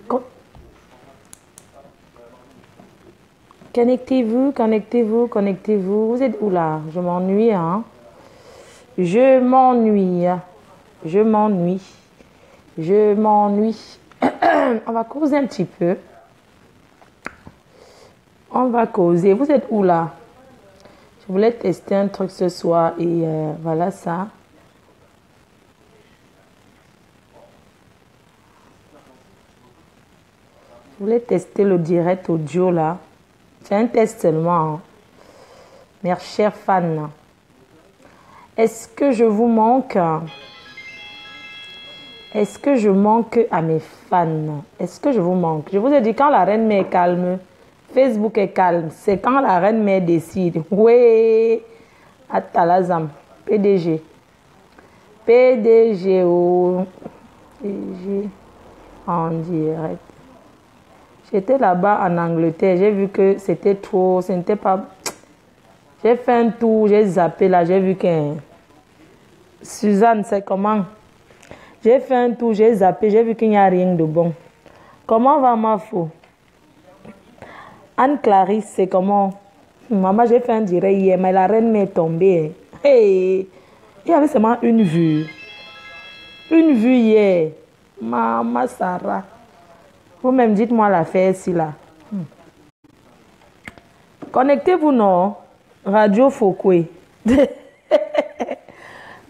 Co- Connectez-vous, connectez-vous, connectez-vous. Vous êtes où là? Je m'ennuie, hein? Je m'ennuie. Je m'ennuie. Je m'ennuie. On va causer un petit peu. On va causer. Vous êtes où là? Je voulais tester un truc ce soir et voilà ça. Je voulais tester le direct audio là. C'est un test seulement, hein. Mes chers fans. Est-ce que je vous manque? Est-ce que je manque à mes fans? Est-ce que je vous manque? Je vous ai dit, quand la reine mère est calme, Facebook est calme. C'est quand la reine mère décide. Oui, Atalazam, PDG. PDG PDG en direct. J'étais là-bas en Angleterre. J'ai vu que c'était trop. Ce n'était pas. J'ai fait un tour, j'ai zappé là. J'ai vu que Suzanne, c'est comment? J'ai fait un tour, j'ai zappé, j'ai vu qu'il n'y a rien de bon. Comment va ma faux? Anne-Clarisse, c'est comment? Maman, j'ai fait un direct hier, mais la reine m'est tombée. Hey, il y avait seulement une vue. Une vue hier. Maman Sarah. Vous-même, dites-moi l'affaire ici là. Connectez-vous, non? Radio Fokwe.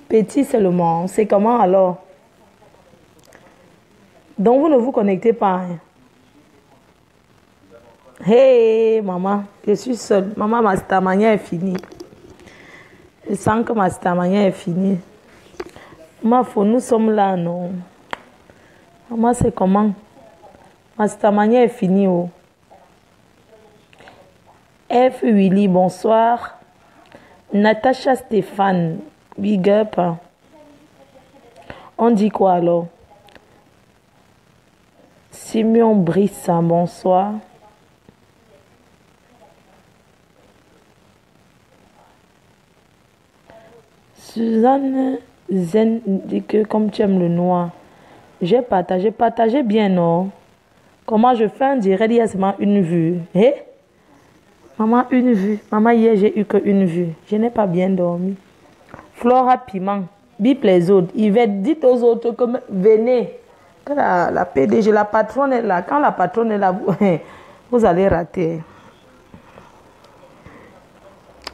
Petit seulement. C'est comment alors? Donc, vous ne vous connectez pas. Hein? Hey, maman, je suis seule. Maman, ma stamania est finie. Je sens que ma stamania est finie. Ma foi, nous sommes là, non? Maman, c'est comment? Ma stamania est finie, oh. F. Willy, bonsoir. Natacha Stéphane, big up. On dit quoi alors? Simeon Brice, bonsoir. Suzanne Zen dit que comme tu aimes le noir, j'ai partagé bien, non? Comment je fais un direct, il y a seulement une vue. Eh? Maman, une vue. Maman, hier, j'ai eu que une vue. Je n'ai pas bien dormi. Flora Piment, bip les autres. Yvette, dites aux autres que venez. Que la PDG, la patronne est là. Quand la patronne est là, vous allez rater.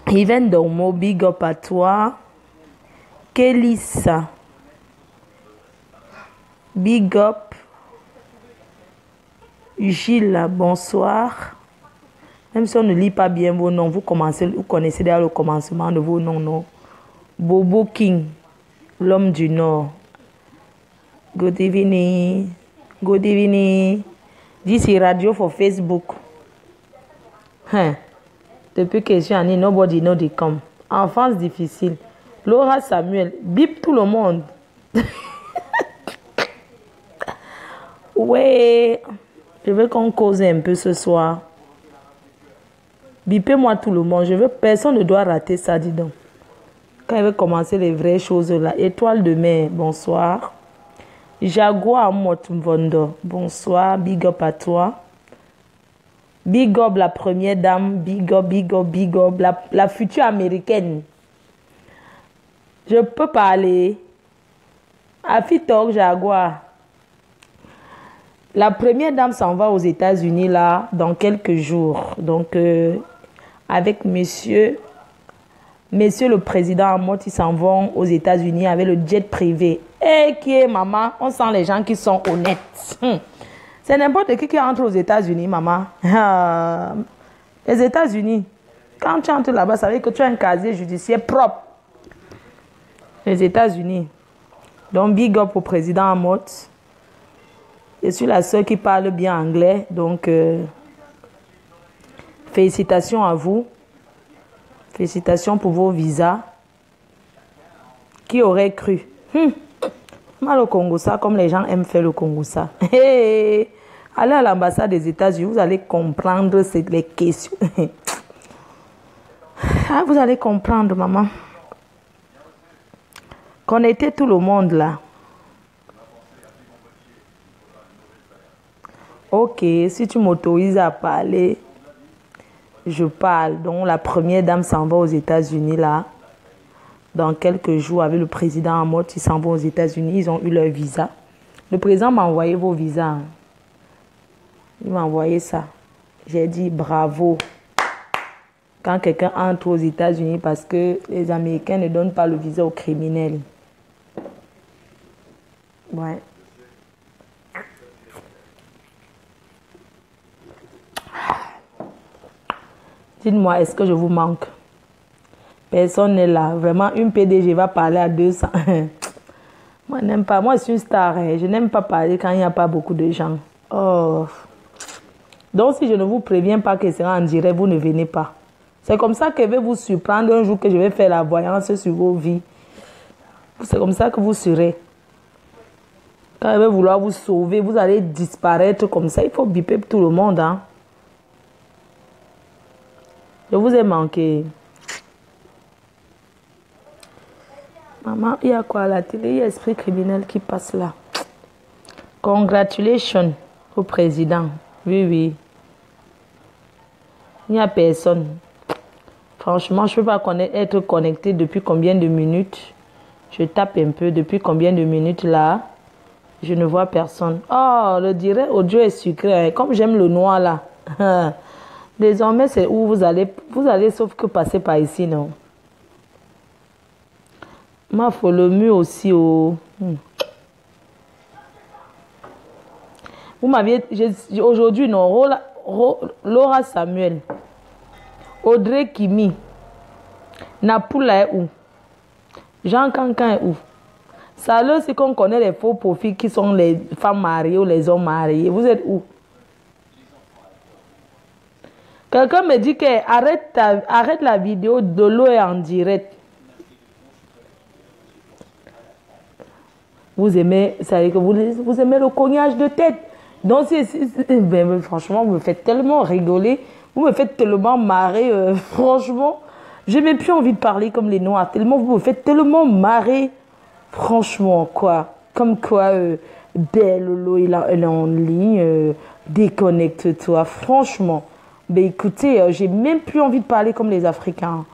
Yvette Dormo, big up à toi. Kélissa, big up. Gilles, bonsoir. Même si on ne lit pas bien vos noms, vous connaissez déjà le commencement de vos noms, non? Bobo King, l'homme du Nord. Good evening. Good evening. This is radio for Facebook. Hein? Depuis que je suis année, nobody know they come. Enfance difficile. Laura Samuel, bip tout le monde. Ouais, je veux qu'on cause un peu ce soir. Bipez-moi tout le monde. Personne ne doit rater ça, dis donc. Quand il va commencer les vraies choses là. Étoile de mer, bonsoir. Jaguar Motmvondo, bonsoir. Big up à toi. Big up la première dame. Big up, big up, big up. La future américaine. Je peux parler. Afitok Jaguar. La première dame s'en va aux États-Unis là dans quelques jours. Donc avec monsieur le président Amot, ils s'en vont aux États-Unis avec le jet privé. Et qui est maman, on sent les gens qui sont honnêtes. C'est n'importe qui entre aux États-Unis, maman. Les États-Unis, quand tu entres là-bas, ça veut dire que tu as un casier judiciaire propre. Les États-Unis. Donc big up au président Amot. Je suis la seule qui parle bien anglais, donc félicitations à vous. Félicitations pour vos visas. Qui aurait cru? Mal au Congo, ça, comme les gens aiment faire le Congo, ça. Allez à l'ambassade des États-Unis, vous allez comprendre les questions. Vous allez comprendre, maman. Connectez tout le monde là. Ok, si tu m'autorises à parler, je parle. Donc, la première dame s'en va aux États-Unis, là. Dans quelques jours, avec le président Amot, ils s'en vont aux États-Unis. Ils ont eu leur visa. Le président m'a envoyé vos visas, hein. Il m'a envoyé ça. J'ai dit bravo. Quand quelqu'un entre aux États-Unis, parce que les Américains ne donnent pas le visa aux criminels. Ouais. Dites-moi, est-ce que je vous manque? Personne n'est là. Vraiment, une PDG va parler à 200. Moi, je n'aime pas. Moi, je suis une star, hein. Je n'aime pas parler quand il n'y a pas beaucoup de gens. Oh. Donc, si je ne vous préviens pas que c'est en direct, vous ne venez pas. C'est comme ça que je vais vous surprendre un jour que je vais faire la voyance sur vos vies. C'est comme ça que vous serez. Quand je vais vouloir vous sauver, vous allez disparaître comme ça. Il faut biper tout le monde, hein. Je vous ai manqué. Maman, il y a quoi à la télé? Il y a Esprit criminel qui passe là. Congratulations au président. Oui, oui. Il n'y a personne. Franchement, je ne peux pas être connecté depuis combien de minutes. Je tape un peu. Depuis combien de minutes là? Je ne vois personne. Oh, le direct audio est sucré. Comme j'aime le noir là. Désormais, c'est où vous allez sauf que passer par ici, non? Ma faut le mur aussi au... Vous m'aviez... Aujourd'hui, non. Laura Samuel. Audrey Kimi. Napoula est où? Jean Cancan est où? Ça, là, c'est qu'on connaît les faux profils qui sont les femmes mariées ou les hommes mariés. Vous êtes où? Quelqu'un me dit que arrête la vidéo de l'eau est en direct. Vous aimez, ça veut dire que vous aimez le cognage de tête. Donc, ben, franchement, vous me faites tellement rigoler. Vous me faites tellement marrer. Franchement, j'ai même plus envie de parler comme les noirs. Tellement, vous me faites tellement marrer. Franchement, quoi. Comme quoi, Belle Lolo, elle est en ligne. Déconnecte-toi. Franchement. Ben écoutez, j'ai même plus envie de parler comme les Africains.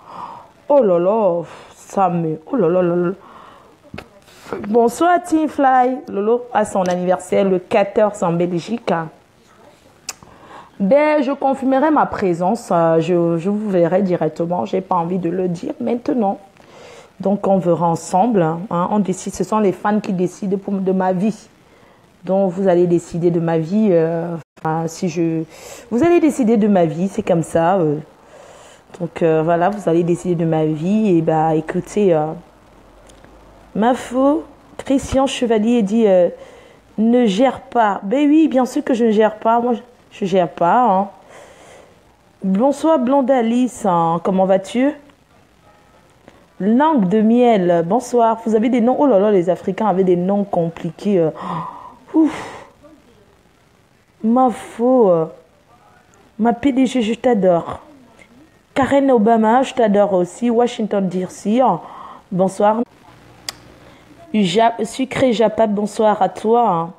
Oh là là, ça me... Oh là là là là. Bonsoir Team Fly. Lolo a son anniversaire le 14 en Belgique. Ben, je confirmerai ma présence. Je vous verrai directement. J'ai pas envie de le dire maintenant. Donc, on verra ensemble. Hein. On décide. Ce sont les fans qui décident de ma vie. Donc, vous allez décider de ma vie. Vous allez décider de ma vie. C'est comme ça. Donc, voilà. Vous allez décider de ma vie. Et bah, écoutez... Ma faux, Christian Chevalier dit ne gère pas. Ben oui, bien sûr que je ne gère pas. Moi, je ne gère pas. Hein. Bonsoir, Blonde Alice. Hein. Comment vas-tu? Langue de miel. Bonsoir. Vous avez des noms. Oh là là, les Africains avaient des noms compliqués. Ouf. Ma faux. Ma PDG, je t'adore. Karen Obama, je t'adore aussi. Washington DC. Bonsoir. Sucré Japap, bonsoir à toi. Hein.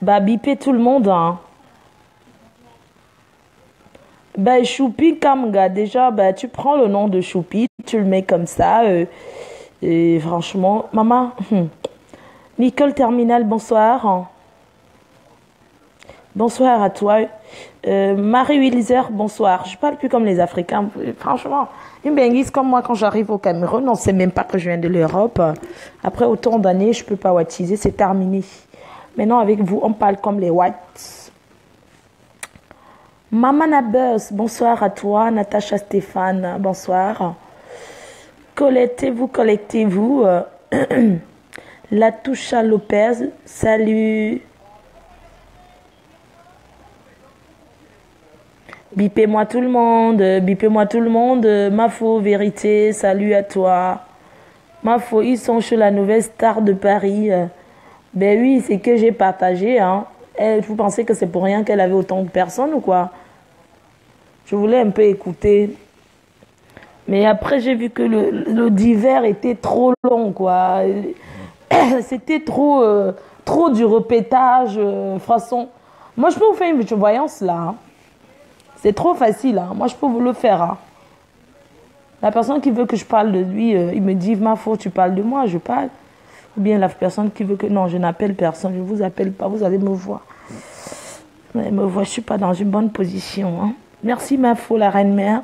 Bah, bipez tout le monde. Hein. Bah, Choupi Kamga, déjà, bah, tu prends le nom de Choupi, tu le mets comme ça. Et franchement, maman. Nicole Terminal, bonsoir. Hein. Bonsoir à toi. Marie Wilzer, bonsoir. Je parle plus comme les Africains. Franchement, une benguise comme moi, quand j'arrive au Cameroun, on ne sait même pas que je viens de l'Europe. Après autant d'années, je ne peux pas wattiser, c'est terminé. Maintenant, avec vous, on parle comme les Watts. Maman Buzz, bonsoir à toi. Natacha Stéphane, bonsoir. Collectez-vous. Latoucha Lopez, salut. Bipez-moi tout le monde, ma faux vérité, salut à toi. Ma faux, ils sont chez la nouvelle star de Paris. Ben oui, c'est que j'ai partagé. Hein. Vous pensez que c'est pour rien qu'elle avait autant de personnes ou quoi? Je voulais un peu écouter. Mais après, j'ai vu que le divers était trop long, quoi. C'était trop du répétage, façon... Moi, je peux vous faire une voyance là. Hein. C'est trop facile. Hein. Moi, je peux vous le faire. Hein. La personne qui veut que je parle de lui, il me dit, ma faute, tu parles de moi, je parle. Ou bien la personne qui veut que... Non, je n'appelle personne, je ne vous appelle pas, vous allez me voir. Mais me voir, je ne suis pas dans une bonne position. Hein. Merci, ma faute, la reine-mère.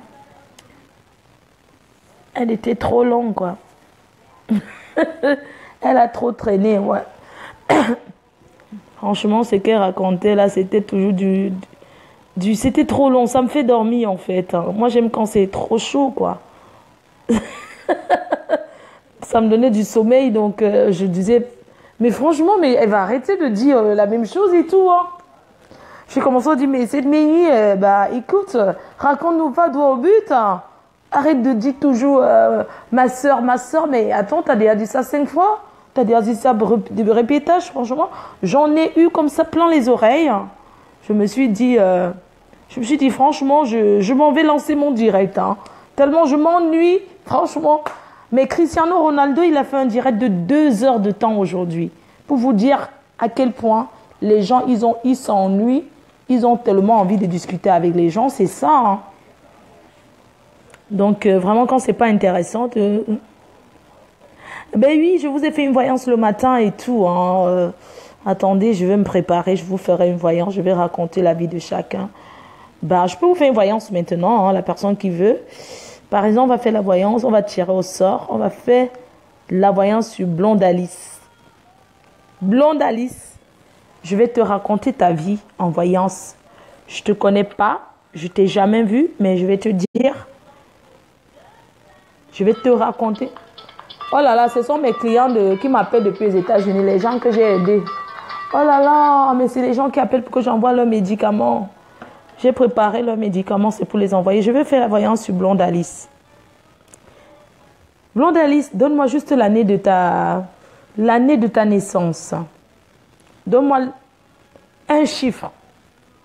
Elle était trop longue, quoi. Elle a trop traîné, ouais. Franchement, ce qu'elle racontait, là, c'était toujours c'était trop long, ça me fait dormir, en fait. Hein. Moi, j'aime quand c'est trop chaud, quoi. Ça me donnait du sommeil, donc je disais, mais franchement, mais elle va arrêter de dire la même chose et tout. Hein. J'ai commencé à dire, mais cette nuit, bah écoute, raconte-nous pas droit au but. Hein. Arrête de dire toujours ma soeur, mais attends, t'as déjà dit ça 5 fois? T'as déjà dit ça de répétage, franchement. J'en ai eu comme ça plein les oreilles. Je me suis dit, franchement, je m'en vais lancer mon direct. Hein. Tellement je m'ennuie, franchement. Mais Cristiano Ronaldo, il a fait un direct de 2 heures de temps aujourd'hui. Pour vous dire à quel point les gens, ils s'ennuient. Ils ont tellement envie de discuter avec les gens. C'est ça. Hein. Donc, vraiment, quand c'est pas intéressant... Ben oui, je vous ai fait une voyance le matin et tout. Hein. Attendez, je vais me préparer. Je vous ferai une voyance. Je vais raconter la vie de chacun. Bah, je peux vous faire une voyance maintenant, hein, la personne qui veut. Par exemple, on va faire la voyance, on va tirer au sort. On va faire la voyance sur Blonde Alice. Blonde Alice, je vais te raconter ta vie en voyance. Je ne te connais pas, je ne t'ai jamais vu, mais je vais te dire. Je vais te raconter. Oh là là, ce sont mes clients qui m'appellent depuis les États-Unis, les gens que j'ai aidés. Oh là là, mais c'est les gens qui appellent pour que j'envoie leurs médicaments. J'ai préparé leurs médicaments, c'est pour les envoyer. Je vais faire la voyance sur Blonde Alice. Blonde Alice, donne-moi juste l'année de ta naissance. Donne-moi un chiffre,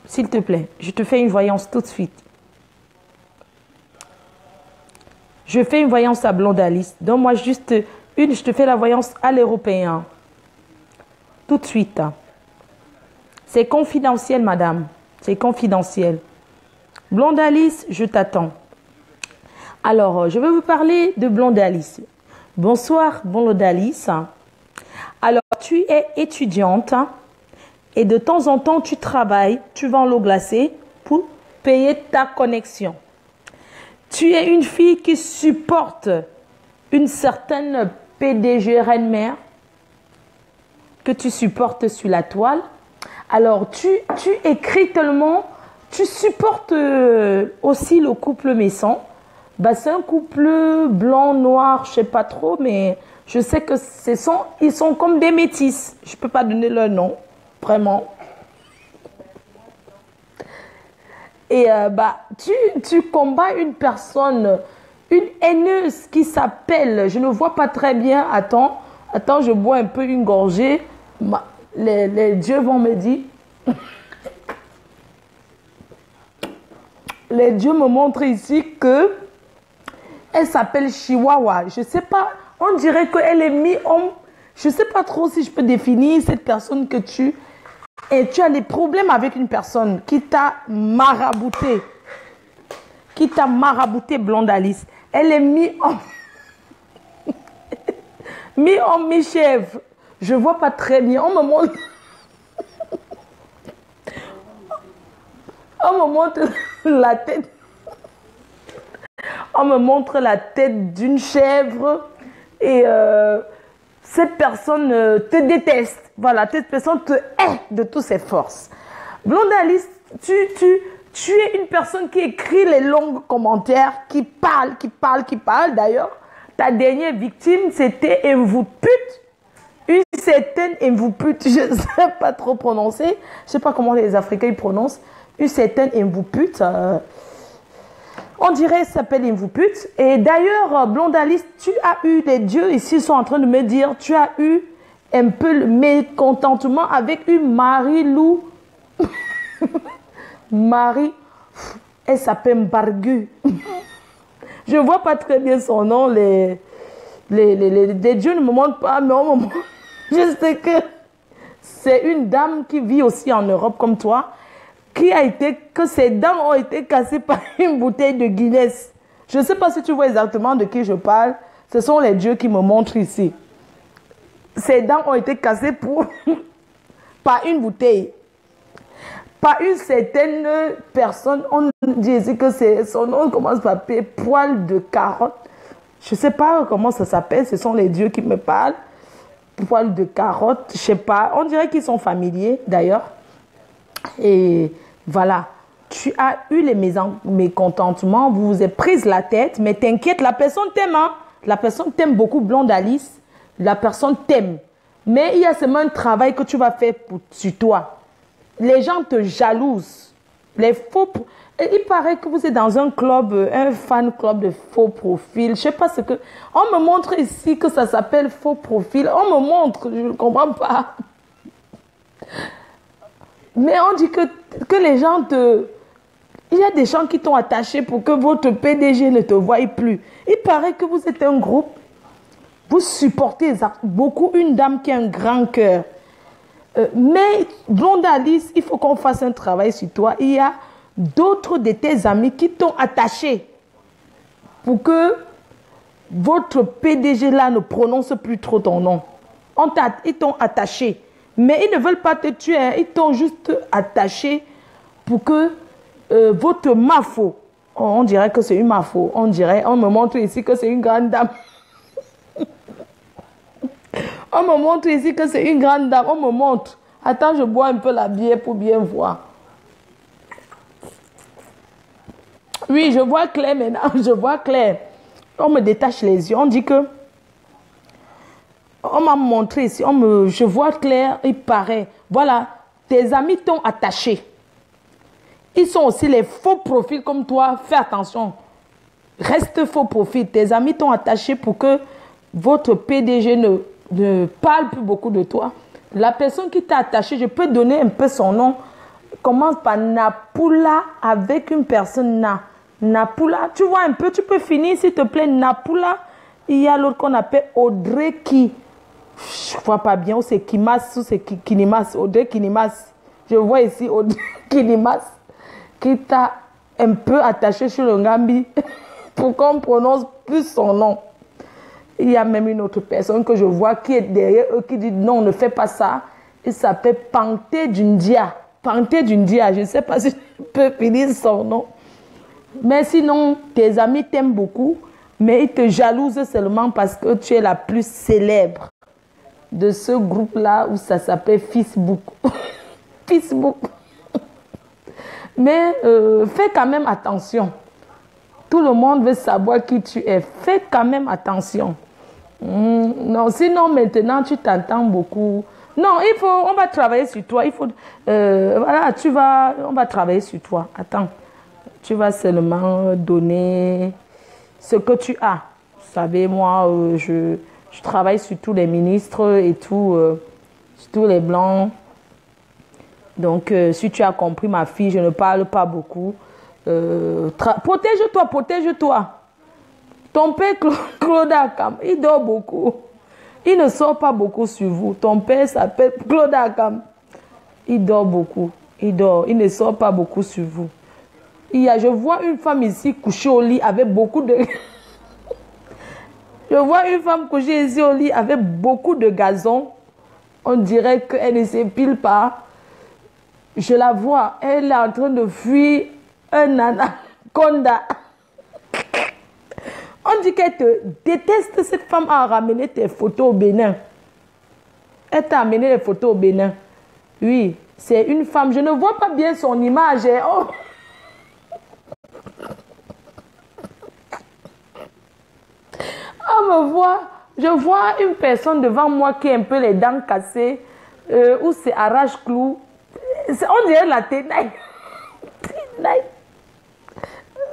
s'il te plaît. Je te fais une voyance tout de suite. Je fais une voyance à Blonde Alice. Donne-moi juste une, je te fais la voyance à l'européen. Tout de suite. C'est confidentiel, madame. C'est confidentiel. Blonde Alice, je t'attends. Alors, je vais vous parler de Blonde Alice. Bonsoir, Blonde Alice. Alors, tu es étudiante et de temps en temps, tu travailles, tu vends l'eau glacée pour payer ta connexion. Tu es une fille qui supporte une certaine PDG reine-mère que tu supportes sur la toile. Alors, tu écris tellement, tu supportes aussi le couple Messon. Bah, c'est un couple blanc, noir, je ne sais pas trop, mais je sais que ils sont comme des métis. Je ne peux pas donner leur nom, vraiment. Et bah, tu combats une personne, une haineuse qui s'appelle, je ne vois pas très bien, attends, je bois un peu une gorgée. Les dieux vont me dire, les dieux me montrent ici que elle s'appelle Chihuahua. Je ne sais pas, on dirait qu'elle est mi-homme. Je ne sais pas trop si je peux définir cette personne que tu... Et tu as des problèmes avec une personne qui t'a marabouté. Qui t'a marabouté, Blonde Alice. Elle est mi-homme. Mi-homme, mi-chèvre. Je ne vois pas très bien. On me montre... On me montre la tête. On me montre la tête d'une chèvre et cette personne te déteste. Voilà, cette personne te hait de toutes ses forces. Blonde Alice, tu es une personne qui écrit les longs commentaires, qui parle. D'ailleurs, ta dernière victime, c'était Mvuput. Une certaine Mvuput, je ne sais pas trop prononcer. Je ne sais pas comment les Africains ils prononcent. Une certaine Mvuput. On dirait ça s'appelle Mvuput. Et d'ailleurs, Blonde Alice, tu as eu, les dieux ici sont en train de me dire, tu as eu un peu le mécontentement avec une Marie-Lou. Marie, elle s'appelle Mbargu. Je ne vois pas très bien son nom. Les dieux ne me montrent pas, mais on me montre. Je sais que c'est une dame qui vit aussi en Europe comme toi, que ses dents ont été cassées par une bouteille de Guinness. Je ne sais pas si tu vois exactement de qui je parle. Ce sont les dieux qui me montrent ici. Ses dents ont été cassées par une bouteille. Par une certaine personne, on dit ici que son nom commence par P, poil de carotte. Je ne sais pas comment ça s'appelle, ce sont les dieux qui me parlent. Poil de carotte, je ne sais pas. On dirait qu'ils sont familiers d'ailleurs. Et voilà, tu as eu les mécontentements, vous vous êtes prise la tête, mais t'inquiète, la personne t'aime. Hein? La personne t'aime beaucoup, Blonde Alice. La personne t'aime. Mais il y a seulement un travail que tu vas faire sur toi. Les gens te jalousent. Et il paraît que vous êtes dans un club, un fan club de faux profil. Je ne sais pas ce que... On me montre ici que ça s'appelle faux profil. On me montre, je ne comprends pas. Mais on dit que les gens te... Il y a des gens qui t'ont attaché pour que votre PDG ne te voie plus. Il paraît que vous êtes un groupe. Vous supportez beaucoup une dame qui a un grand cœur. Mais, Blonde Alice, il faut qu'on fasse un travail sur toi. Il y a d'autres de tes amis qui t'ont attaché pour que votre PDG là ne prononce plus trop ton nom. Ils t'ont attaché. Mais ils ne veulent pas te tuer. Hein. Ils t'ont juste attaché pour que votre mafo, on dirait que c'est une mafo, on me montre ici que c'est une grande dame. On me montre ici que c'est une grande dame. On me montre. Attends, je bois un peu la bière pour bien voir. Oui, je vois clair maintenant. Je vois clair. On me détache les yeux. On dit que... On m'a montré ici. Je vois clair. Il paraît. Voilà. Tes amis t'ont attaché. Ils sont aussi les faux profils comme toi. Fais attention. Reste faux profil. Tes amis t'ont attaché pour que votre PDG ne parle plus beaucoup de toi. La personne qui t'a attaché, je peux donner un peu son nom. Commence par Napula avec une personne Napula. Tu vois un peu, tu peux finir s'il te plaît. Napula. Il y a l'autre qu'on appelle Audrey qui... Je ne vois pas bien où c'est Kimas ou c'est Kinimas. Audrey Kinimas. Je vois ici Audrey Kinimas qui t'a un peu attaché sur le Ngambi pour qu'on prononce plus son nom. Il y a même une autre personne que je vois qui est derrière eux qui dit non, ne fais pas ça. Il s'appelle Panté Dundia. Panté Dundia, je ne sais pas si je peux finir son nom. Mais sinon, tes amis t'aiment beaucoup, mais ils te jalousent seulement parce que tu es la plus célèbre de ce groupe-là où ça s'appelle Facebook. Facebook. Mais fais quand même attention. Tout le monde veut savoir qui tu es. Fais quand même attention. Non, sinon maintenant tu t'entends beaucoup. Non, on va travailler sur toi. Voilà, on va travailler sur toi. Attends, tu vas seulement donner ce que tu as. Vous savez, moi, je travaille sur tous les ministres et tout, sur tous les blancs. Donc, si tu as compris, ma fille, je ne parle pas beaucoup. Protège-toi, protège-toi. Ton père, Claude Akam, il dort beaucoup. Il ne sort pas beaucoup sur vous. Ton père s'appelle Claude Akam. Il dort beaucoup. Il dort. Il ne sort pas beaucoup sur vous. Je vois une femme ici couchée au lit avec beaucoup de... Je vois une femme couchée ici au lit avec beaucoup de gazon. On dirait qu'elle ne s'épile pas. Je la vois. Elle est en train de fuir un anaconda. On dit qu'elle te déteste. Cette femme a ramené tes photos au Bénin. Elle t'a amené les photos au Bénin. Oui, c'est une femme. Je ne vois pas bien son image. Oh. On me voit. Je vois une personne devant moi qui a un peu les dents cassées. Où c'est arrache-clou. On dirait la tenaille.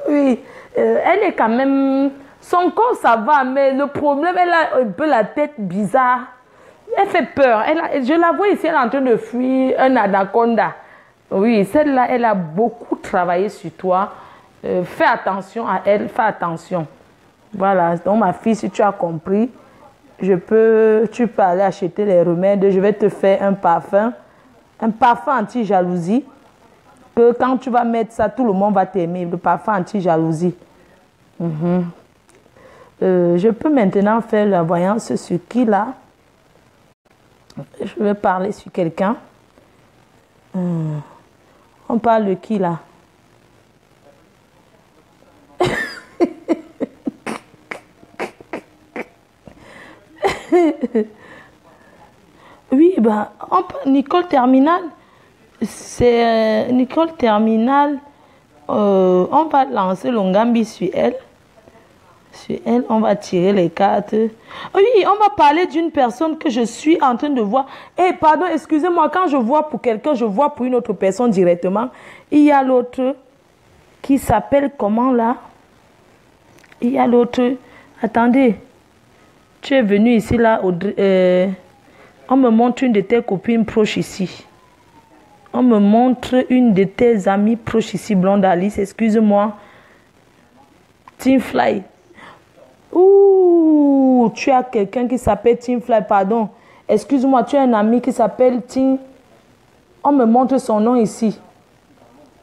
Oui, elle est quand même... Son corps, ça va, mais le problème, elle a un peu la tête bizarre. Elle fait peur. Je la vois ici, elle est en train de fuir un anaconda. Oui, celle-là, elle a beaucoup travaillé sur toi. Fais attention à elle, fais attention. Voilà, donc ma fille, si tu as compris, tu peux aller acheter les remèdes. Je vais te faire un parfum anti-jalousie. Que quand tu vas mettre ça, tout le monde va t'aimer. Le parfum anti-jalousie. Je peux maintenant faire la voyance sur qui là? Je vais parler sur quelqu'un. On parle de qui là? Oui, bah, Nicole Terminal. C'est Nicole Terminal. On va lancer l'ongambi sur elle. Sur elle, on va tirer les cartes. Oui, on va parler d'une personne que je suis en train de voir. Eh, pardon, excusez-moi, quand je vois pour quelqu'un, je vois pour une autre personne directement. Il y a l'autre qui s'appelle comment là? Il y a l'autre. Attendez. Tu es venu ici là. On me montre une de tes copines proches ici. On me montre une de tes amies proches ici, Blonde Alice. Excuse-moi. Team Fly. Ouh, tu as quelqu'un qui s'appelle Team Fly, pardon. Excuse-moi, tu as un ami qui s'appelle Team. On me montre son nom ici.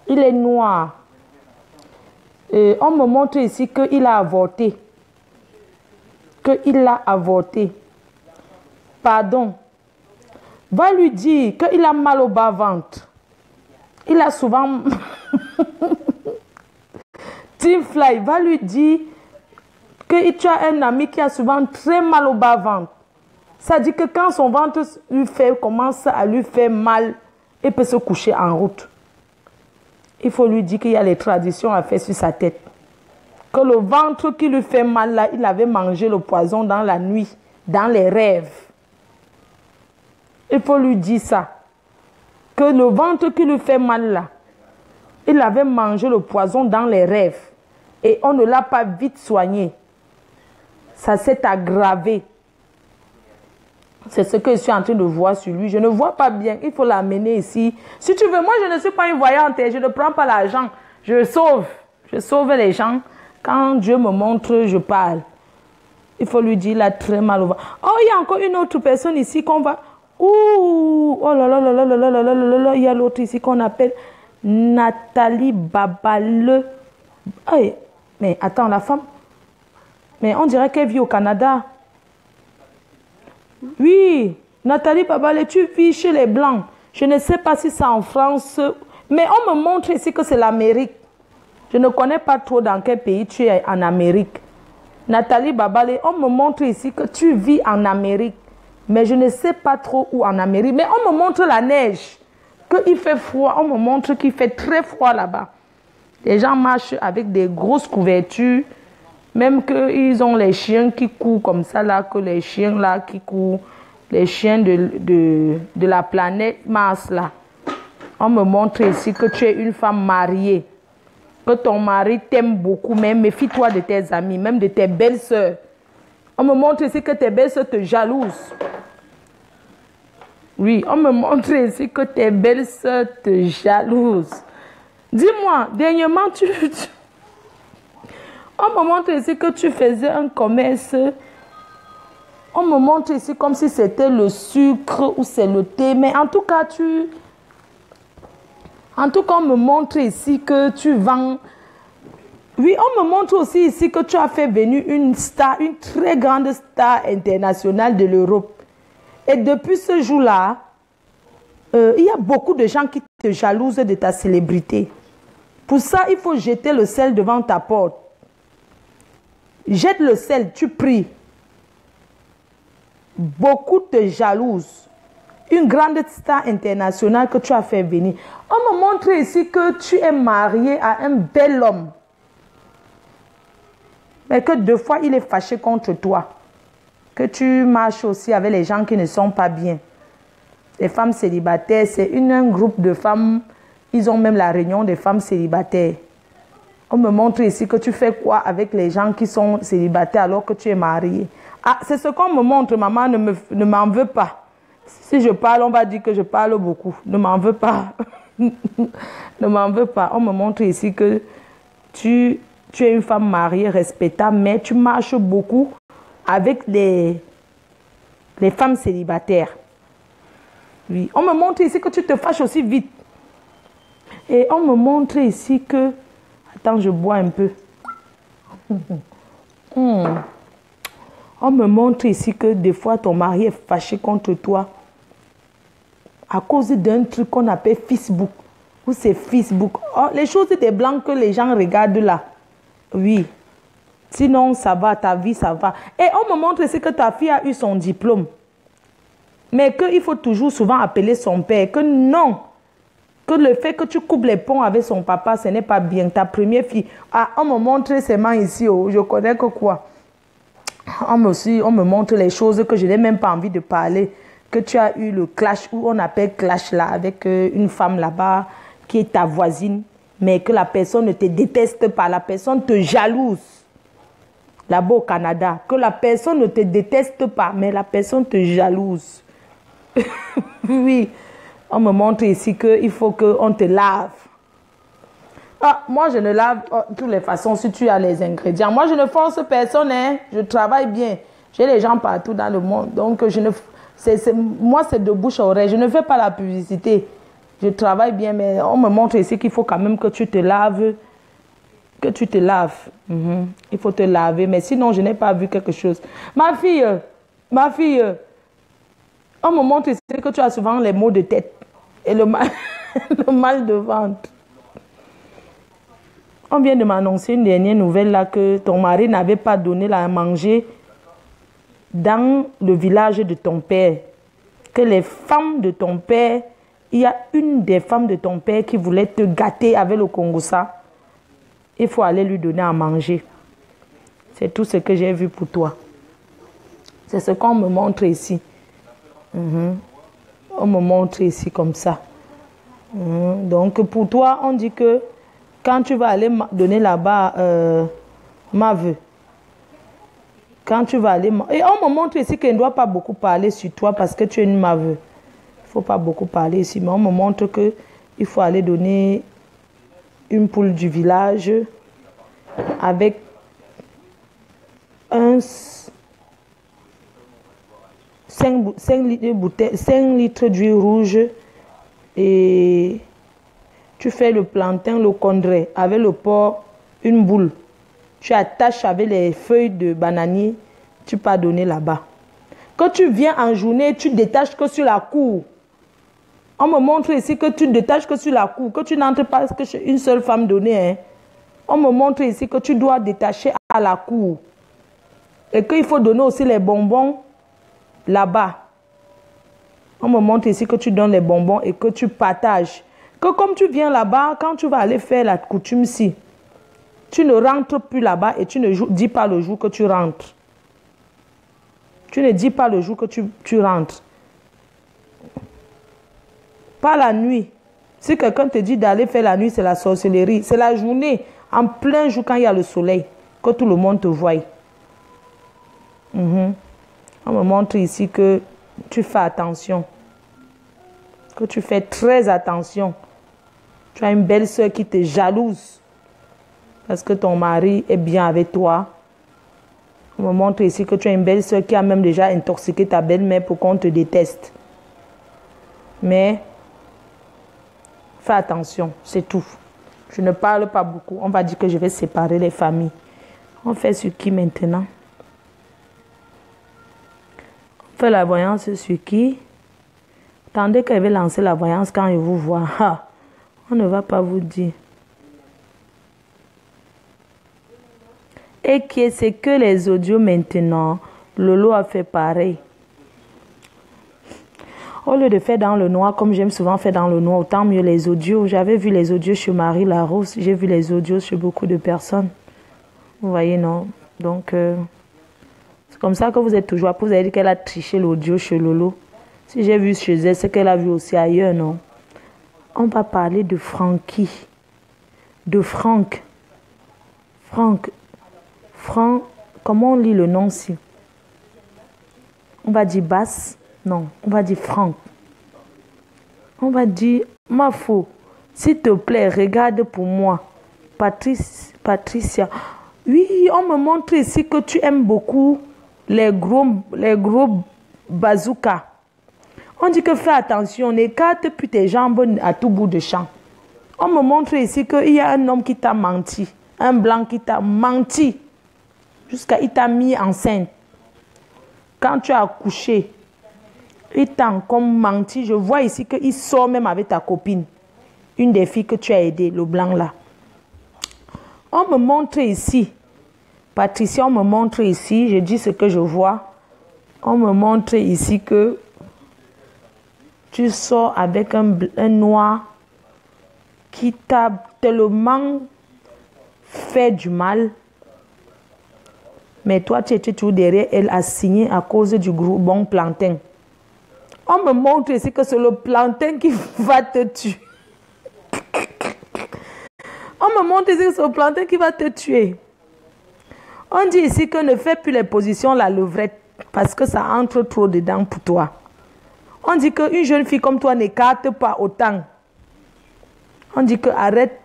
Il est noir. On me montre ici qu'il a avorté. Qu'il a avorté. Pardon. Va lui dire qu'il a mal au bas-ventre. Il a souvent... Team Fly, va lui dire que tu as un ami qui a souvent très mal au bas-ventre. Ça dit que quand son ventre commence à lui faire mal, il peut se coucher en route. Il faut lui dire qu'il y a les traditions à faire sur sa tête. Que le ventre qui lui fait mal là, il avait mangé le poison dans la nuit, dans les rêves. Il faut lui dire ça. Que le ventre qui lui fait mal là, il avait mangé le poison dans les rêves. Et on ne l'a pas vite soigné. Ça s'est aggravé. C'est ce que je suis en train de voir sur lui. Je ne vois pas bien. Il faut l'amener ici. Si tu veux, moi je ne suis pas une voyante. Je ne prends pas l'argent. Je sauve. Je sauve les gens. Quand Dieu me montre, je parle. Il faut lui dire, il a très mal au ventre. Oh, il y a encore une autre personne ici qu'on va... Ouh, oh là là là là là là là là là là. Il y a l'autre ici qu'on appelle Nathalie Babale. Hey, mais attends, la femme... Mais on dirait qu'elle vit au Canada. Oui, Nathalie Babale, tu vis chez les Blancs. Je ne sais pas si c'est en France. Mais on me montre ici que c'est l'Amérique. Je ne connais pas trop dans quel pays tu es en Amérique. Nathalie Babale, on me montre ici que tu vis en Amérique. Mais je ne sais pas trop où en Amérique. Mais on me montre la neige. Qu'il fait froid. On me montre qu'il fait très froid là-bas. Les gens marchent avec des grosses couvertures. Même qu'ils ont les chiens qui courent comme ça, là, que les chiens là qui courent, les chiens de la planète Mars, là. On me montre ici que tu es une femme mariée, que ton mari t'aime beaucoup, mais méfie-toi de tes amis, même de tes belles-sœurs. On me montre ici que tes belles-sœurs te jalousent. Oui, on me montre ici que tes belles-sœurs te jalousent. Dis-moi, dernièrement, on me montre ici que tu faisais un commerce. On me montre ici comme si c'était le sucre ou c'est le thé. Mais en tout cas, on me montre ici que tu vends. Oui, on me montre aussi ici que tu as fait venir une star, une très grande star internationale de l'Europe. Et depuis ce jour-là, il y a beaucoup de gens qui te jalousent de ta célébrité. Pour ça, il faut jeter le sel devant ta porte. Jette le sel, tu pries. Beaucoup te jalousent. Une grande star internationale que tu as fait venir. On me montre ici que tu es marié à un bel homme. Mais que deux fois, il est fâché contre toi. Que tu marches aussi avec les gens qui ne sont pas bien. Les femmes célibataires, c'est un groupe de femmes. Ils ont même la réunion des femmes célibataires. On me montre ici que tu fais quoi avec les gens qui sont célibataires alors que tu es marié. Ah, c'est ce qu'on me montre, maman, ne m'en veut pas. Si je parle, on va dire que je parle beaucoup. Ne m'en veux pas. Ne m'en veux pas. On me montre ici que tu es une femme mariée, respectable, mais tu marches beaucoup avec les Les femmes célibataires. Oui, on me montre ici que tu te fâches aussi vite. Et on me montre ici que... Attends, je bois un peu. On me montre ici que des fois ton mari est fâché contre toi à cause d'un truc qu'on appelle Facebook. Ou c'est Facebook. Oh, les choses des blancs que les gens regardent là. Oui. Sinon, ça va, ta vie, ça va. Et on me montre ici que ta fille a eu son diplôme. Mais qu'il faut toujours souvent appeler son père. Que non. Que le fait que tu coupes les ponts avec son papa, ce n'est pas bien. Ta première fille. Ah, on me montre seulement ici. Oh, je connais que quoi. On me montre les choses que je n'ai même pas envie de parler. Que tu as eu le clash, où on appelle clash là, avec une femme là-bas qui est ta voisine. Mais que la personne ne te déteste pas. La personne te jalouse. Là-bas au Canada. Que la personne ne te déteste pas, mais la personne te jalouse. Oui. On me montre ici qu'il faut qu'on te lave. Ah, moi, je ne lave de toutes les façons si tu as les ingrédients. Moi, je ne force personne. Hein. Je travaille bien. J'ai les gens partout dans le monde. Donc, moi, c'est de bouche à oreille. Je ne fais pas la publicité. Je travaille bien, mais on me montre ici qu'il faut quand même que tu te laves. Que tu te laves. Il faut te laver. Mais sinon, je n'ai pas vu quelque chose. Ma fille, on me montre ici que tu as souvent les maux de tête et le mal de ventre. On vient de m'annoncer une dernière nouvelle là que ton mari n'avait pas donné à manger dans le village de ton père. Que les femmes de ton père, il y a une des femmes de ton père qui voulait te gâter avec le Congossa. Il faut aller lui donner à manger. C'est tout ce que j'ai vu pour toi. C'est ce qu'on me montre ici. On me montre ici comme ça. Donc pour toi, on dit que quand tu vas aller donner là-bas ma vœu, quand tu vas aller... Et on me montre ici qu'il ne doit pas beaucoup parler sur toi parce que tu es une maveux. Il ne faut pas beaucoup parler ici, mais on me montre qu'il faut aller donner une poule du village avec 5 litres d'huile rouge et tu fais le plantain, le condré avec le porc, une boule. Tu attaches avec les feuilles de bananier, tu peux donner là-bas. Quand tu viens en journée, tu détaches que sur la cour. On me montre ici que tu détaches que sur la cour, que tu n'entres pas que chez une seule femme donnée. Hein. On me montre ici que tu dois détacher à la cour. Et qu'il faut donner aussi les bonbons là-bas. On me montre ici que tu donnes les bonbons et que tu partages. Que comme tu viens là-bas, quand tu vas aller faire la coutume-ci, tu ne rentres plus là-bas et tu ne dis pas le jour que tu rentres. Tu ne dis pas le jour que tu rentres. Pas la nuit. Si quelqu'un te dit d'aller faire la nuit, c'est la sorcellerie. C'est la journée, en plein jour, quand il y a le soleil, que tout le monde te voit. On me montre ici que tu fais attention. Que tu fais très attention. Tu as une belle soeur qui te jalouse. Parce que ton mari est bien avec toi. On me montre ici que tu as une belle soeur qui a même déjà intoxiqué ta belle-mère pour qu'on te déteste. Mais fais attention, c'est tout. Je ne parle pas beaucoup. On va dire que je vais séparer les familles. On fait sur qui maintenant? On fait la voyance sur qui? Attendez qu'elle va lancer la voyance quand il vous voit. Ah, on ne va pas vous dire. Et qui c'est que les audios maintenant, Lolo a fait pareil. Au lieu de faire dans le noir, comme j'aime souvent faire dans le noir, autant mieux les audios. J'avais vu les audios chez Marie Larose, j'ai vu les audios chez beaucoup de personnes. Vous voyez, non? Donc, c'est comme ça que vous êtes toujours. Vous avez dit qu'elle a triché l'audio chez Lolo. Si j'ai vu chez elle, c'est qu'elle a vu aussi ailleurs, non? On va parler de Francky. De Franck. Franck, comment on lit le nom-ci? On va dire Basse? Non, on va dire Franck. On va dire, ma faux, s'il te plaît, regarde pour moi. Patricia. Oui, on me montre ici que tu aimes beaucoup les gros bazooka. On dit que fais attention, n'écarte plus tes jambes à tout bout de champ. On me montre ici qu'il y a un homme qui t'a menti. Un blanc qui t'a menti. Jusqu'à il t'a mis enceinte. Quand tu as accouché, il t'a encore menti. Je vois ici qu'il sort même avec ta copine. Une des filles que tu as aidées, le blanc là. On me montre ici. Patricia, on me montre ici. Je dis ce que je vois. On me montre ici que tu sors avec un noir qui t'a tellement fait du mal. Mais toi, tu étais toujours derrière elle à signer à cause du gros bon plantain. On me montre ici que c'est le plantain qui va te tuer. On me montre ici que c'est le plantain qui va te tuer. On dit ici que ne fais plus les positions la levrette parce que ça entre trop dedans pour toi. On dit qu'une jeune fille comme toi n'écarte pas autant. On dit que arrête.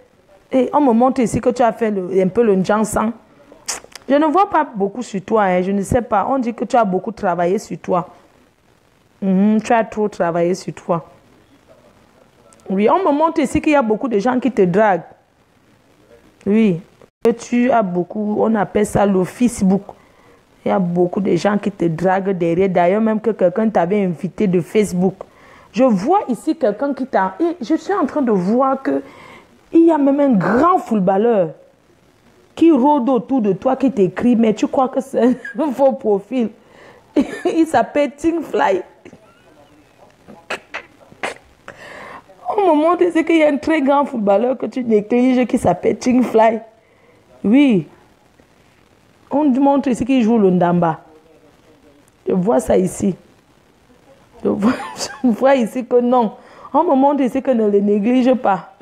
Et on me montre ici que tu as fait un peu le njansan. Je ne vois pas beaucoup sur toi, hein, je ne sais pas. On dit que tu as beaucoup travaillé sur toi. Tu as trop travaillé sur toi. Oui, on me montre ici qu'il y a beaucoup de gens qui te draguent. Oui, que tu as beaucoup, on appelle ça le Facebook. Il y a beaucoup de gens qui te draguent derrière. D'ailleurs, même que quelqu'un t'avait invité de Facebook. Je vois ici quelqu'un qui t'a... Je suis en train de voir que il y a même un grand footballeur qui rôde autour de toi, qui t'écrit, mais tu crois que c'est un faux profil. Il s'appelle Tingfly. On me montre ici qu'il y a un très grand footballeur que tu négliges qui s'appelle Tingfly. Oui. On te montre ici qu'il joue le ndamba. Je vois ça ici. Je vois ici que non. On me montre ici que ne le néglige pas.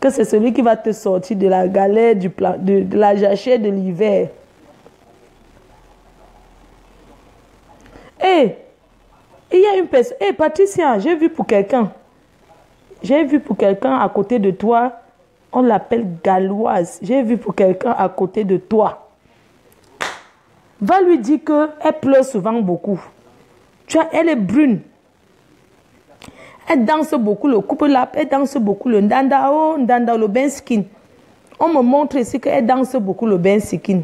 Que c'est celui qui va te sortir de la galère, de la jachère de l'hiver. Hé, il y a une personne. Hé, Patricia, j'ai vu pour quelqu'un. J'ai vu pour quelqu'un à côté de toi. On l'appelle Galoise. J'ai vu pour quelqu'un à côté de toi. Va lui dire qu'elle pleure souvent beaucoup. Elle est brune. Elle danse beaucoup le couple-lap, elle danse beaucoup le ndanda, ndanda, le benskin. On me montre ici qu'elle danse beaucoup le benskin.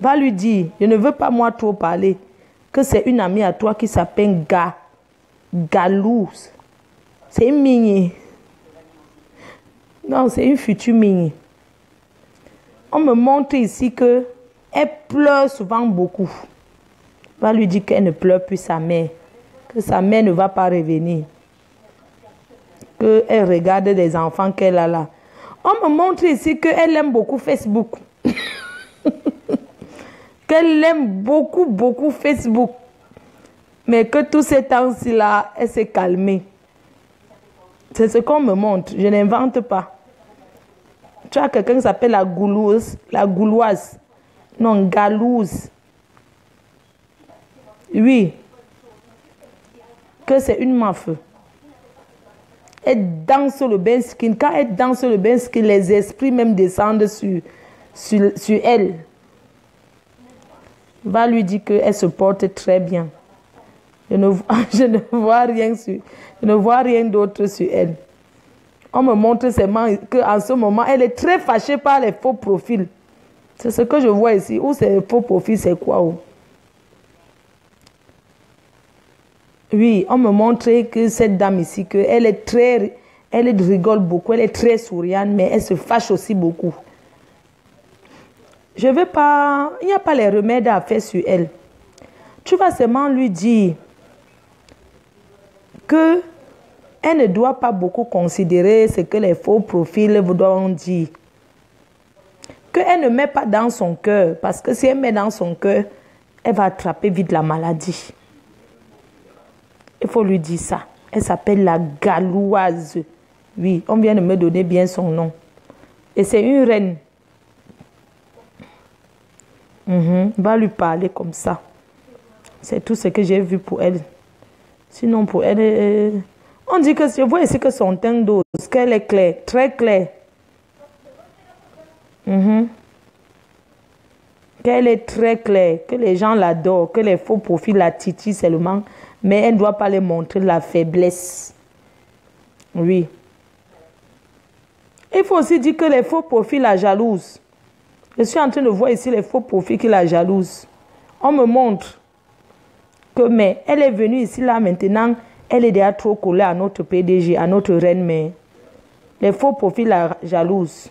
Va lui dire, je ne veux pas moi trop parler, que c'est une amie à toi qui s'appelle Galouse. C'est une mini. Non, c'est une future mini. On me montre ici qu'elle pleure souvent beaucoup. Va lui dire qu'elle ne pleure plus sa mère. Que sa mère ne va pas revenir. Qu'elle regarde des enfants qu'elle a là. On me montre ici qu'elle aime beaucoup Facebook. Qu'elle aime beaucoup, beaucoup Facebook. Mais que tous ces temps-ci là, elle s'est calmée. C'est ce qu'on me montre. Je n'invente pas. Tu as quelqu'un qui s'appelle la Gauloise. Non, Galouse. Oui. Que c'est une meuf. Elle danse le benskin. Quand elle danse le benskin, les esprits même descendent sur elle. Va lui dire qu'elle se porte très bien. Je ne vois rien d'autre sur elle. On me montre seulement qu'en ce moment, elle est très fâchée par les faux profils. C'est ce que je vois ici. Où c'est les faux profils, c'est quoi? Où? Oui, on me montre que cette dame ici, elle rigole beaucoup, elle est très souriante, mais elle se fâche aussi beaucoup. Je veux pas, il n'y a pas les remèdes à faire sur elle. Tu vas seulement lui dire que elle ne doit pas beaucoup considérer ce que les faux profils vous doivent dire. Qu'elle ne met pas dans son cœur, parce que si elle met dans son cœur, elle va attraper vite la maladie. Il faut lui dire ça. Elle s'appelle la Galoise. Oui, on vient de me donner bien son nom. Et c'est une reine. Va lui parler comme ça. C'est tout ce que j'ai vu pour elle. Sinon, pour elle, on dit que je vois ici que son teint d'ose, qu'elle est claire, très claire. qu'elle est très claire, que les gens l'adorent, que les faux profils la titillent seulement, mais elle ne doit pas les montrer la faiblesse. Oui. Il faut aussi dire que les faux profils la jalousent. Je suis en train de voir ici les faux profils qui la jalousent. On me montre que, mais elle est venue ici là maintenant, elle est déjà trop collée à notre PDG, à notre reine, mais les faux profils la jalousent.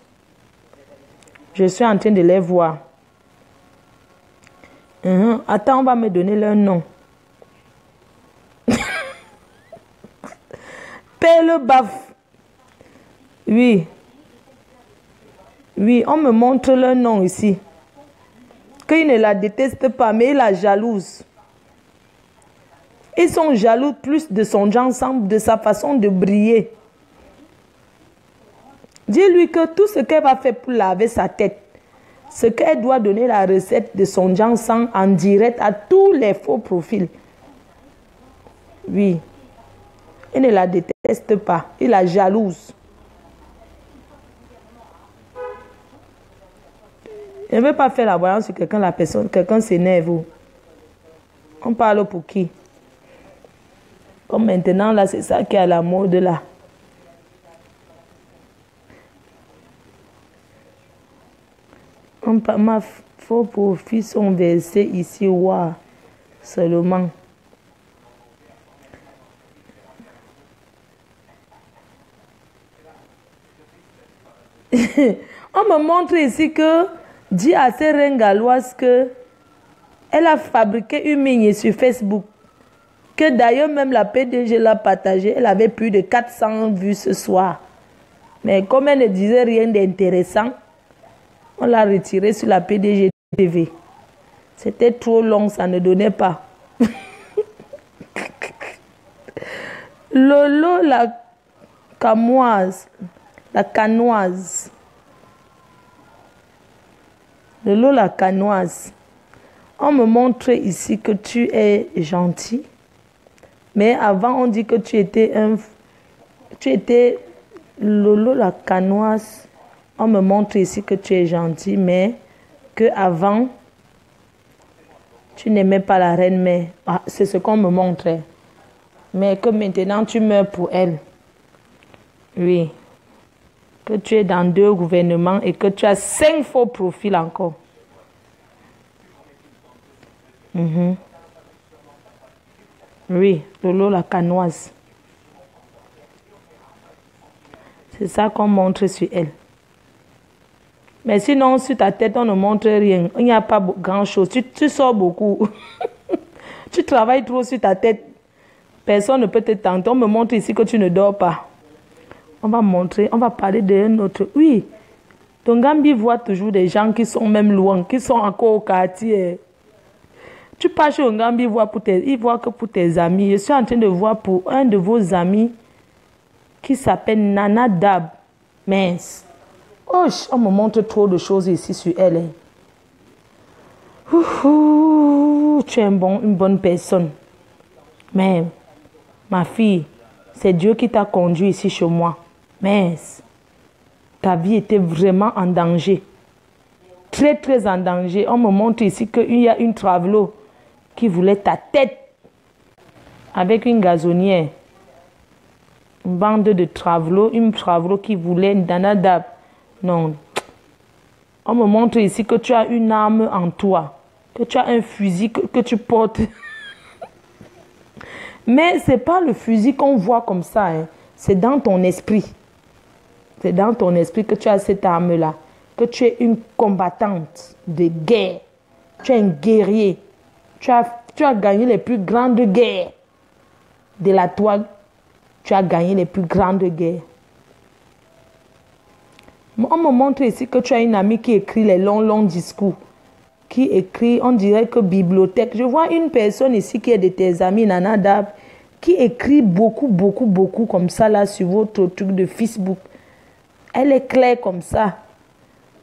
Je suis en train de les voir. Attends, on va me donner leur nom. Pelle Baf. Oui. Oui, on me montre leur nom ici. Qu'ils ne la détestent pas, mais ils la jalousent. Ils sont jaloux plus de son genre, de sa façon de briller. Dis-lui que tout ce qu'elle va faire pour laver sa tête, ce qu'elle doit donner la recette de son genre en direct à tous les faux profils. Oui. Il ne la déteste pas. Il la jalouse. Je ne veux pas faire la voyance sur quelqu'un, la personne, quelqu'un s'énerve. On parle pour qui? Comme maintenant, là, c'est ça qui est à la mode, là. Ma faux profils sont versés ici, wow, seulement. On me montre ici que dit à ces reines galloises que elle a fabriqué une mine sur Facebook. Que d'ailleurs même la PDG l'a partagée. Elle avait plus de 400 vues ce soir. Mais comme elle ne disait rien d'intéressant, on l'a retirée sur la PDG TV. C'était trop long, ça ne donnait pas. Lolo la camoise. La canoise. Lolo la canoise. On me montre ici que tu es gentil. Mais avant, on dit que tu étais Lolo la canoise. On me montre ici que tu es gentil, mais que avant tu n'aimais pas la reine mère. Ah, c'est ce qu'on me montrait. Mais que maintenant, tu meurs pour elle. Oui. Que tu es dans 2 gouvernements et que tu as 5 faux profils encore. Oui, Lolo la canoise. C'est ça qu'on montre sur elle. Mais sinon, sur ta tête, on ne montre rien. Il n'y a pas grand-chose. Tu sors beaucoup. Tu travailles trop sur ta tête. Personne ne peut te tenter. On me montre ici que tu ne dors pas. On va montrer, on va parler d'un autre. Oui, ton Gambie voit toujours des gens qui sont même loin, qui sont encore au quartier. Tu pars chez un Gambie, il voit que pour tes amis. Je suis en train de voir pour un de vos amis qui s'appelle Nana Dab. Mince. Oh, on me montre trop de choses ici sur elle. Tu es une bonne personne. Mais, ma fille, c'est Dieu qui t'a conduit ici chez moi. Mais ta vie était vraiment en danger. Très, très en danger. On me montre ici qu'il y a une travelo qui voulait ta tête avec une gazonnière. Une bande de travelo, une travelo qui voulait Danadab. Non. On me montre ici que tu as une arme en toi, que tu as un fusil que tu portes. Mais ce n'est pas le fusil qu'on voit comme ça. Hein. C'est dans ton esprit. C'est dans ton esprit que tu as cette arme-là. Que tu es une combattante de guerre. Tu es un guerrier. Tu as gagné les plus grandes guerres. De la toile, tu as gagné les plus grandes guerres. On me montre ici que tu as une amie qui écrit les longs discours. Qui écrit, on dirait que bibliothèque. Je vois une personne ici qui est de tes amis, Nana Dab, qui écrit beaucoup comme ça là sur votre truc de Facebook. Elle est claire comme ça.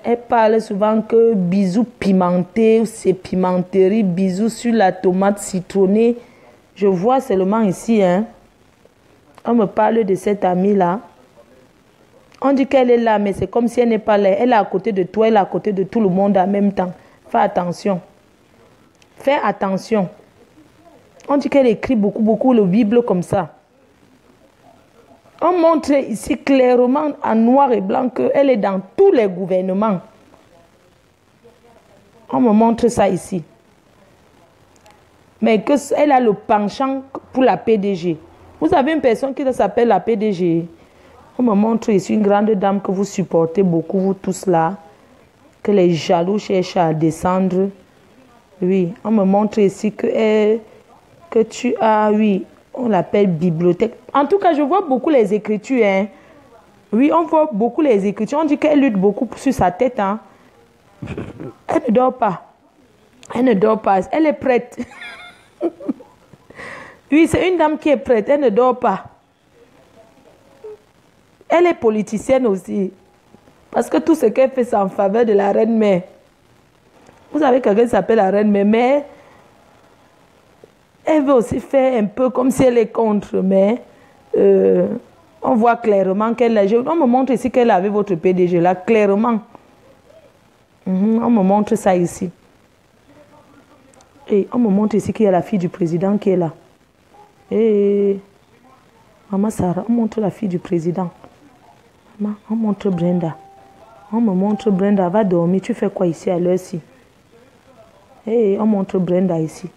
Elle parle souvent que bisous pimentés, c'est pimenterie, bisous sur la tomate citronnée. Je vois seulement ici, hein. On me parle de cette amie là. On dit qu'elle est là, mais c'est comme si elle n'est pas là. Elle est à côté de toi, elle est à côté de tout le monde en même temps. Fais attention. Fais attention. On dit qu'elle écrit beaucoup la Bible comme ça. On montre ici clairement en noir et blanc qu'elle est dans tous les gouvernements. On me montre ça ici. Mais qu'elle a le penchant pour la PDG. Vous avez une personne qui s'appelle la PDG. On me montre ici une grande dame que vous supportez beaucoup, vous tous là. Que les jaloux cherchent à descendre. Oui, on me montre ici que tu as, oui, on l'appelle bibliothèque. En tout cas, je vois beaucoup les écritures. Hein. Oui, on voit beaucoup les écritures. On dit qu'elle lutte beaucoup sur sa tête. Hein. Elle ne dort pas. Elle ne dort pas. Elle est prête. Oui, c'est une dame qui est prête. Elle ne dort pas. Elle est politicienne aussi. Parce que tout ce qu'elle fait, c'est en faveur de la reine-mère. Vous savez, quelqu'un qui s'appelle la reine-mère, mais elle veut aussi faire un peu comme si elle est contre, mais on voit clairement qu'elle a... On me montre ici qu'elle avait votre PDG là, clairement. On me montre ça ici. Et on me montre ici qu'il y a la fille du président qui est là. Et Maman Sarah, on montre la fille du président. Maman, on montre Brenda. On me montre Brenda, va dormir. Tu fais quoi ici à l'heure-ci? Et on montre Brenda ici.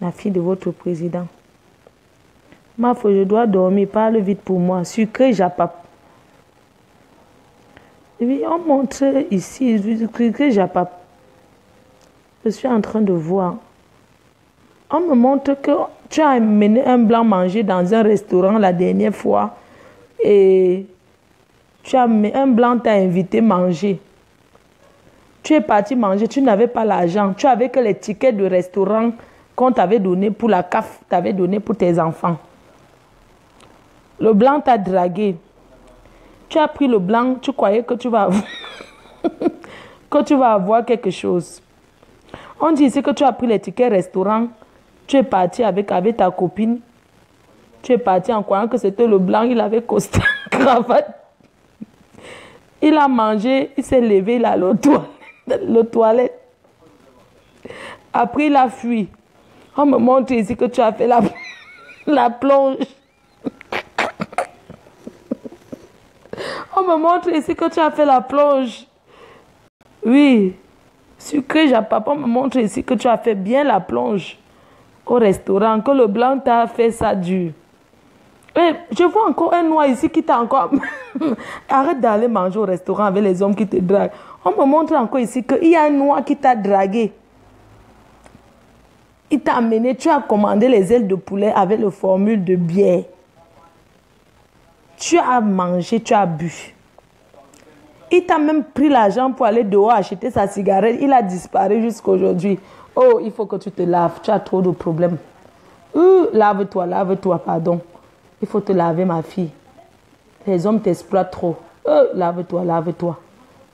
La fille de votre président. Ma fille, je dois dormir. Parle vite pour moi. Sucré, j'appap. Oui, on montre ici. Sucré, j'appap. Je suis en train de voir. On me montre que tu as amené un blanc manger dans un restaurant la dernière fois. Et un blanc t'a invité manger. Tu es parti manger, tu n'avais pas l'argent. Tu avais que les tickets de restaurant qu'on t'avait donné pour la CAF, t'avais donné pour tes enfants. Le blanc t'a dragué. Tu as pris le blanc, tu croyais que tu vas avoir, que tu vas avoir quelque chose. On dit ici que tu as pris les tickets restaurant. Tu es parti avec ta copine. Tu es parti en croyant que c'était le blanc. Il avait costard, cravate. Il a mangé, il s'est levé, il a le toilette. Après, il a fui. On me montre ici que tu as fait la plonge. On me montre ici que tu as fait la plonge. Oui. Sucré, papa me montre ici que tu as fait bien la plonge au restaurant, que le blanc t'a fait ça dur. Et je vois encore un noir ici qui t'a encore... Arrête d'aller manger au restaurant avec les hommes qui te draguent. On me montre encore ici qu'il y a un noir qui t'a dragué. Il t'a amené, tu as commandé les ailes de poulet avec le formule de bière. Tu as mangé, tu as bu. Il t'a même pris l'argent pour aller dehors acheter sa cigarette. Il a disparu jusqu'à aujourd'hui. Oh, il faut que tu te laves. Tu as trop de problèmes. Lave-toi, pardon. Il faut te laver, ma fille. Les hommes t'exploitent trop. Lave-toi.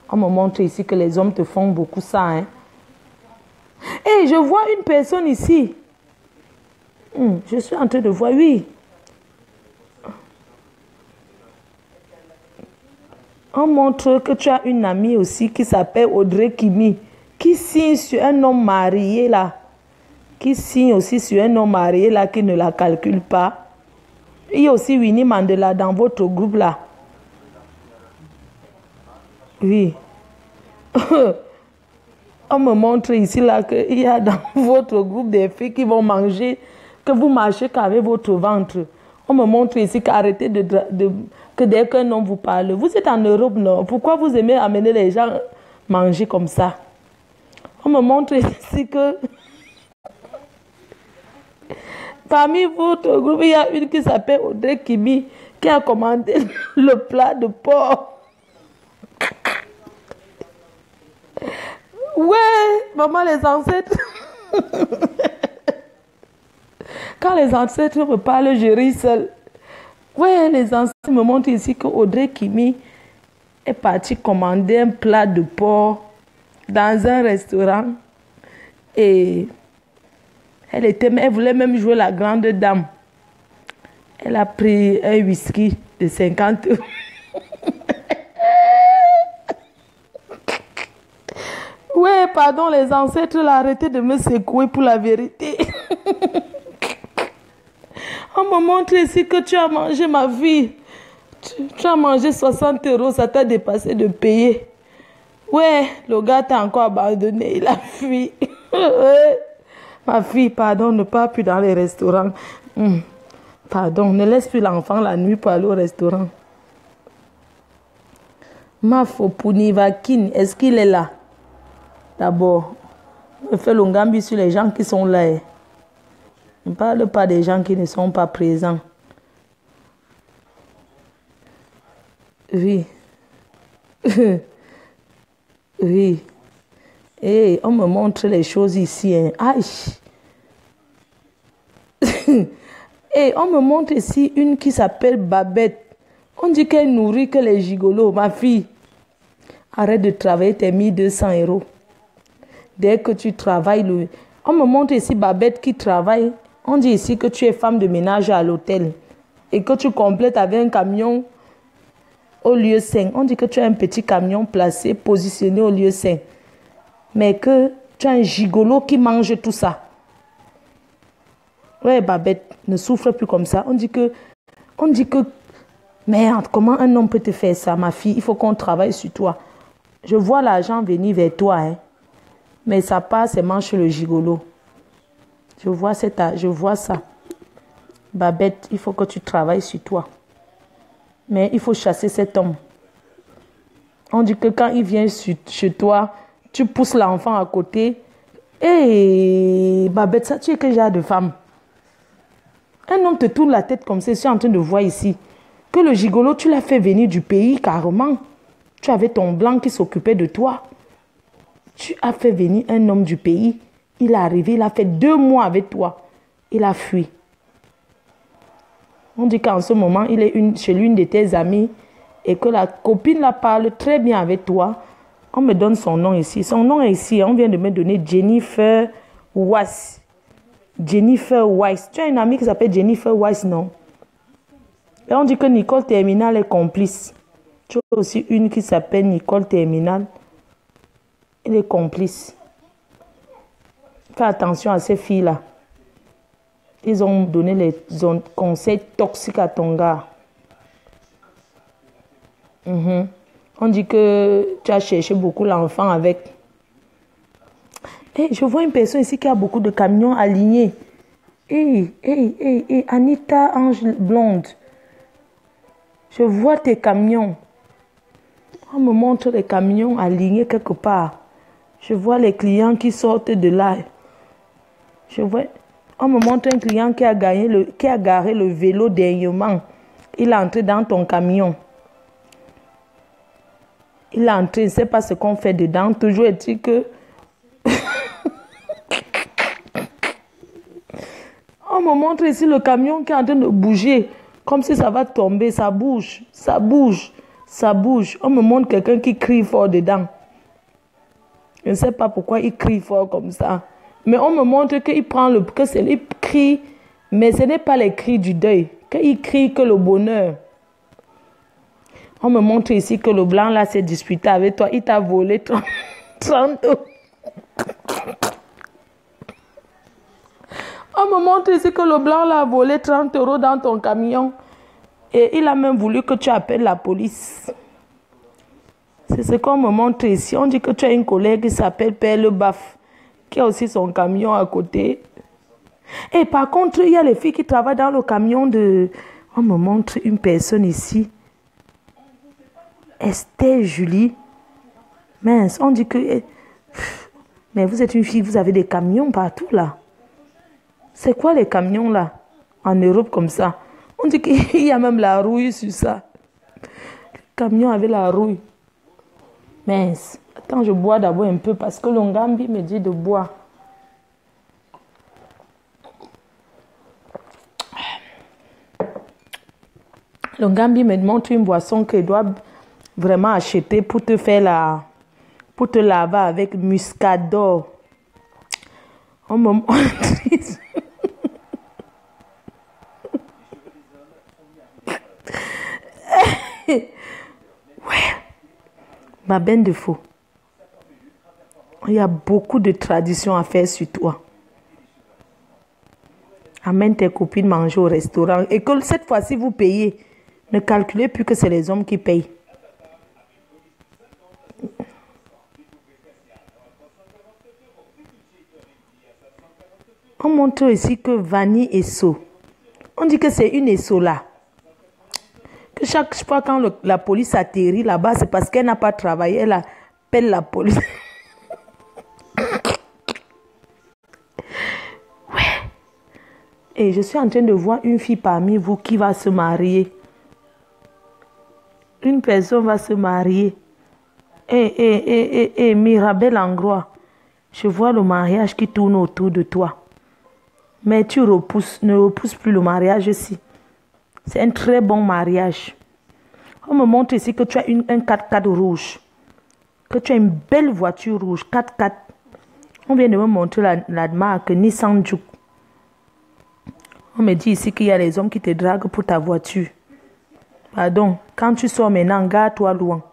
On me montre ici que les hommes te font beaucoup ça. Hein. Et je vois une personne ici. Je suis en train de voir, oui. On montre que tu as une amie aussi qui s'appelle Audrey Kimi, qui signe sur un homme marié là. Qui signe aussi sur un homme marié là, qui ne la calcule pas. Il y a aussi Winnie Mandela dans votre groupe là. Oui. On me montre ici là qu'il y a dans votre groupe des filles qui vont manger, que vous marchez qu'avec votre ventre. On me montre ici qu'arrêtez que dès qu'un homme vous parle. Vous êtes en Europe, non? Pourquoi vous aimez amener les gens manger comme ça? On me montre ici que parmi votre groupe, il y a une qui s'appelle Audrey Kimi qui a commandé le plat de porc. Ouais, maman, les ancêtres. Quand les ancêtres me parlent, je ris seul. Ouais, les ancêtres me montrent ici que Audrey Kimi est partie commander un plat de porc dans un restaurant. Et elle voulait même jouer la grande dame. Elle a pris un whisky de 50 €. Ouais, pardon, les ancêtres, là, arrêtez de me secouer pour la vérité. On me montre ici que tu as mangé, ma fille. Tu as mangé 60 euros, ça t'a dépassé de payer. Ouais, le gars t'a encore abandonné, il a fui. Ma fille, pardon, ne pars plus dans les restaurants. Pardon, ne laisse plus l'enfant la nuit pour aller au restaurant. Mafopunivakin, est-ce qu'il est là? D'abord, on fait l'ongambi sur les gens qui sont là. Ne parle pas des gens qui ne sont pas présents. Oui. Oui. Et on me montre les choses ici. Hein. Aïe. Et on me montre ici une qui s'appelle Babette. On dit qu'elle nourrit que les gigolos. Ma fille, arrête de travailler tes 1200 euros. Dès que tu travailles, on me montre ici Babette qui travaille. On dit ici que tu es femme de ménage à l'hôtel et que tu complètes avec un camion au lieu 5. On dit que tu as un petit camion placé, positionné au lieu 5. Mais que tu as un gigolo qui mange tout ça. Ouais, Babette, ne souffre plus comme ça. On dit que, merde, comment un homme peut te faire ça, ma fille? Il faut qu'on travaille sur toi. Je vois l'argent venir vers toi, hein. Mais ça passe et mange le gigolo. Je vois ça. Babette, il faut que tu travailles sur toi. Mais il faut chasser cet homme. On dit que quand il vient chez toi, tu pousses l'enfant à côté. Et Babette, ça, tu es quel genre de femme? Un homme te tourne la tête comme ça, je suis en train de voir ici. Que le gigolo, tu l'as fait venir du pays carrément. Tu avais ton blanc qui s'occupait de toi. Tu as fait venir un homme du pays. Il est arrivé, il a fait 2 mois avec toi. Il a fui. On dit qu'en ce moment, il est chez l'une de tes amies et que la copine la parle très bien avec toi. On me donne son nom ici. Son nom est ici. On vient de me donner Jennifer Weiss. Jennifer Weiss. Tu as une amie qui s'appelle Jennifer Weiss, non? Et on dit que Nicole Terminal est complice. Tu as aussi une qui s'appelle Nicole Terminal. Elle est complice. Fais attention à ces filles-là. Ils ont donné les conseils toxiques à ton gars. On dit que tu as cherché beaucoup l'enfant avec. Je vois une personne ici qui a beaucoup de camions alignés. Anita Ange Blonde. Je vois tes camions. On me montre les camions alignés quelque part. Je vois les clients qui sortent de là. On me montre un client qui a garé le vélo dernièrement. Il est entré dans ton camion. Il est entré, il ne sait pas ce qu'on fait dedans. Toujours est-il que... On me montre ici le camion qui est en train de bouger. Comme si ça va tomber. Ça bouge, ça bouge, ça bouge. On me montre quelqu'un qui crie fort dedans. Je ne sais pas pourquoi il crie fort comme ça. Mais on me montre qu'il prend il crie, mais ce n'est pas les cris du deuil. Qu'il crie que le bonheur. On me montre ici que le blanc là s'est disputé avec toi. Il t'a volé 30 euros. On me montre ici que le blanc là a volé 30 euros dans ton camion. Et il a même voulu que tu appelles la police. C'est ce qu'on me montre ici. On dit que tu as une collègue qui s'appelle Père Le Baf, qui a aussi son camion à côté. Et par contre, il y a les filles qui travaillent dans le camion de... On me montre une personne ici. Esther Julie. Mince, on dit que... Mais vous êtes une fille, vous avez des camions partout là. C'est quoi les camions là? En Europe comme ça. On dit qu'il y a même la rouille sur ça. Le camion avec la rouille. Mince. Attends, je bois d'abord un peu parce que l'ongambi me dit de boire. L'ongambi me montre une boisson que je dois vraiment acheter pour te faire pour te laver avec muscador. On me montre. Ouais. Ma benne de faux. Il y a beaucoup de traditions à faire sur toi. Amène tes copines manger au restaurant. Et que cette fois-ci, vous payez. Ne calculez plus que c'est les hommes qui payent. On montre ici que Vanille Esso. On dit que c'est une Esso là. Que chaque fois quand la police atterrit là-bas, c'est parce qu'elle n'a pas travaillé. Elle appelle la police. Ouais. Et je suis en train de voir une fille parmi vous qui va se marier. Une personne va se marier. Mirabel Angrois. Je vois le mariage qui tourne autour de toi. Mais tu repousses, ne repousses plus le mariage ici. C'est un très bon mariage. On me montre ici que tu as un 4x4 rouge. Que tu as une belle voiture rouge, 4x4. On vient de me montrer la marque Nissan Juke. On me dit ici qu'il y a les hommes qui te draguent pour ta voiture. Pardon, quand tu sors maintenant, garde-toi loin.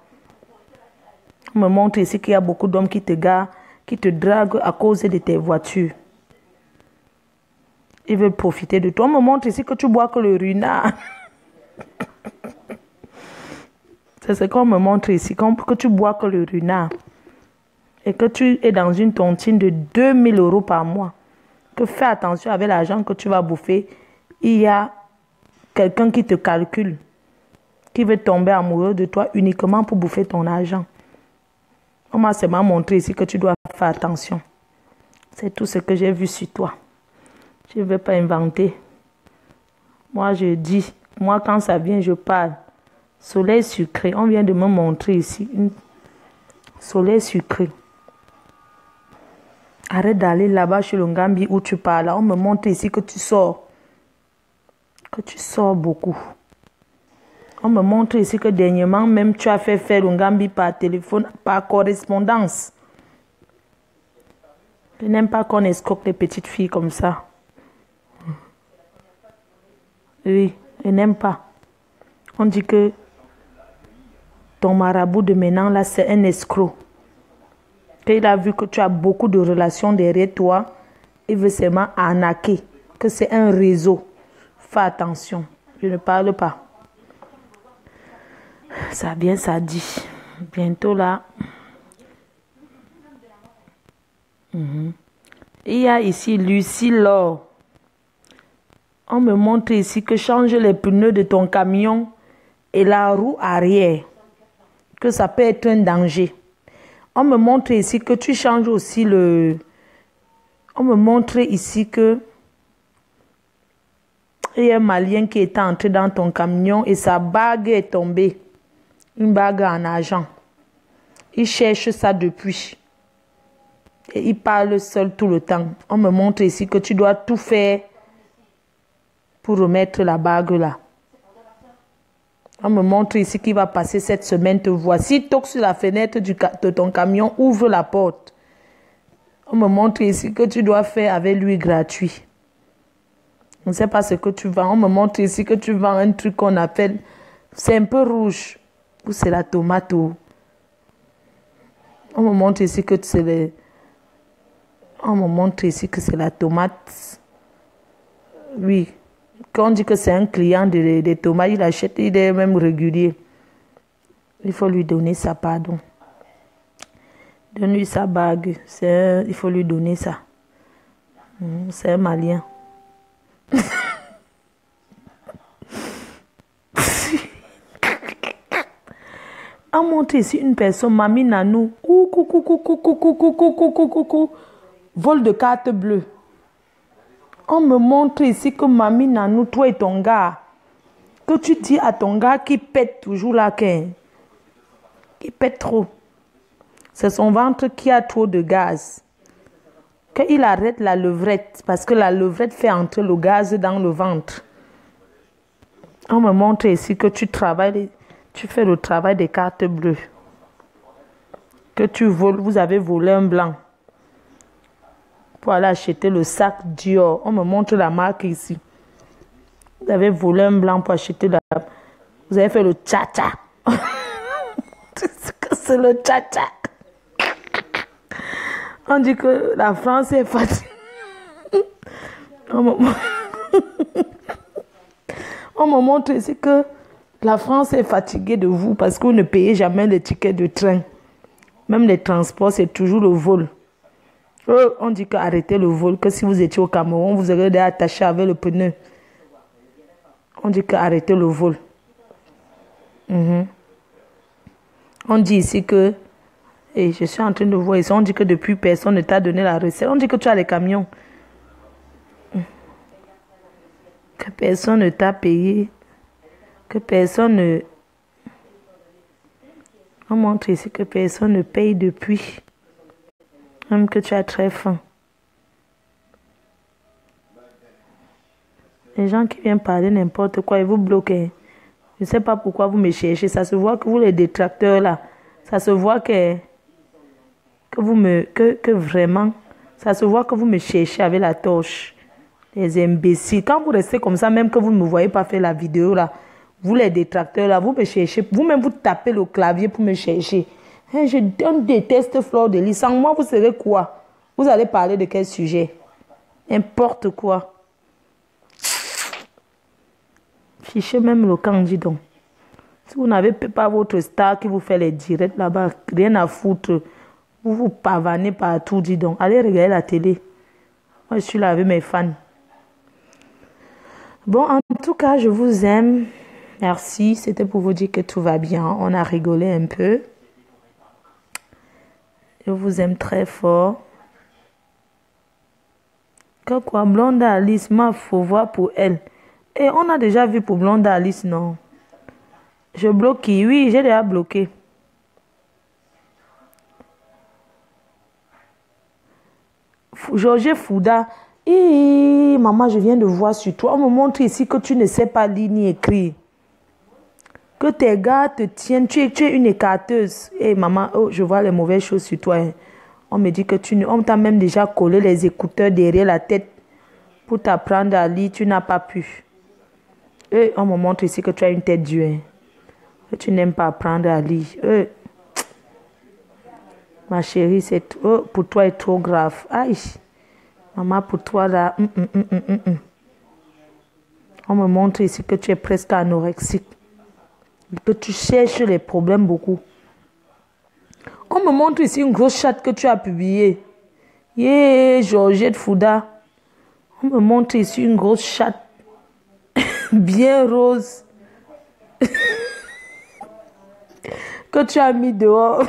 On me montre ici qu'il y a beaucoup d'hommes qui te draguent à cause de tes voitures. Ils veulent profiter de toi. On me montre ici que tu bois que le runard. C'est ce qu'on me montre ici, que tu bois que le runard. Et que tu es dans une tontine de 2000 € par mois. Que fais attention avec l'argent que tu vas bouffer. Il y a quelqu'un qui te calcule, qui veut tomber amoureux de toi uniquement pour bouffer ton argent. On m'a seulement montré ici que tu dois faire attention. C'est tout ce que j'ai vu sur toi. Je ne vais pas inventer. Moi, je dis. Moi, quand ça vient, je parle. Soleil sucré. On vient de me montrer ici. Soleil sucré. Arrête d'aller là-bas chez le Ngambi où tu parles. On me montre ici que tu sors. Que tu sors beaucoup. On me montre ici que dernièrement, même tu as fait faire le Ngambi par téléphone, par correspondance. Je n'aime pas qu'on escroque les petites filles comme ça. Oui, je n'aime pas. On dit que ton marabout de maintenant, là, c'est un escroc. Il a vu que tu as beaucoup de relations derrière toi. Il veut seulement arnaquer. Que c'est un réseau. Fais attention. Je ne parle pas. Ça vient, ça dit. Bientôt là. Il y a ici Lucie Laure. On me montre ici que change les pneus de ton camion et la roue arrière. Que ça peut être un danger. On me montre ici que tu changes aussi le... On me montre ici que il y a un Malien qui est entré dans ton camion et sa bague est tombée. Une bague en argent. Il cherche ça depuis. Et il parle seul tout le temps. On me montre ici que tu dois tout faire pour remettre la bague là. On me montre ici qu'il va passer cette semaine, te voici, toque sur la fenêtre de ton camion, ouvre la porte. On me montre ici que tu dois faire avec lui gratuit. Je ne sais pas ce que tu vends. On me montre ici que tu vends un truc qu'on appelle, c'est un peu rouge, ou c'est la tomate. On me montre ici que c'est les... On me montre ici que c'est la tomate. Oui. Quand on dit que c'est un client des tomates, il achète, il est même régulier. Il faut lui donner ça, pardon. Donne-lui sa bague. Il faut lui donner ça. C'est un Malien. On montre ici une personne, Mami Nanou, vol de carte bleue. On me montre ici que Mami Nanou, toi et ton gars, que tu dis à ton gars qui pète toujours là, qui pète trop. C'est son ventre qui a trop de gaz. Qu'il arrête la levrette, parce que la levrette fait entrer le gaz dans le ventre. On me montre ici que tu travailles, tu fais le travail des cartes bleues. Que tu voles, vous avez volé un blanc. Pour aller acheter le sac Dior. On me montre la marque ici. Vous avez volé un blanc pour acheter la... Vous avez fait le tcha-tcha. C'est le tcha-tcha. On dit que la France est fatiguée. On me montre ici que la France est fatiguée de vous parce que vous ne payez jamais les tickets de train. Même les transports, c'est toujours le vol. On dit qu'arrêtez le vol, que si vous étiez au Cameroun, vous aurez attaché avec le pneu. On dit qu'arrêtez le vol. On dit ici que, et je suis en train de voir ici, on dit que depuis personne ne t'a donné la recette. On dit que tu as les camions. Que personne ne t'a payé. Que personne ne... On montre ici que personne ne paye depuis. Même que tu as très faim. Les gens qui viennent parler n'importe quoi, ils vous bloquent. Je ne sais pas pourquoi vous me cherchez. Ça se voit que vous, les détracteurs là, ça se voit que vous me... Que vraiment, ça se voit que vous me cherchez avec la torche. Les imbéciles. Quand vous restez comme ça, même que vous ne me voyez pas faire la vidéo là, vous les détracteurs là, vous me cherchez. Vous-même, vous tapez le clavier pour me chercher. Je déteste Fleur de Lys. Sans moi, vous serez quoi? Vous allez parler de quel sujet? N'importe quoi. Fichez même le camp, dis donc. Si vous n'avez pas votre star qui vous fait les directs là-bas, rien à foutre. Vous vous pavanez partout, dis donc. Allez regarder la télé. Moi, je suis là avec mes fans. Bon, en tout cas, je vous aime. Merci. C'était pour vous dire que tout va bien. On a rigolé un peu. Je vous aime très fort. Que quoi, Blonda Alice, faut voir pour elle. Et on a déjà vu pour Blonda Alice, non? Je bloque. Oui, j'ai déjà bloqué. Georges Fouda. Maman, je viens de voir sur toi. On me montre ici que tu ne sais pas lire ni écrire. Que tes gars te tiennent. Tu es une écarteuse. Maman, je vois les mauvaises choses sur toi. Hein. On me dit que on t'a même déjà collé les écouteurs derrière la tête pour t'apprendre à lire. Tu n'as pas pu. On me montre ici que tu as une tête dure. Hein. Que tu n'aimes pas apprendre à lire. Ma chérie, pour toi, c'est trop grave. Aïe. Maman, pour toi, là, on me montre ici que tu es presque anorexique. Que tu cherches les problèmes beaucoup. On me montre ici une grosse chatte que tu as publiée. Georgette Fouda. On me montre ici une grosse chatte. Bien rose. que tu as mis dehors.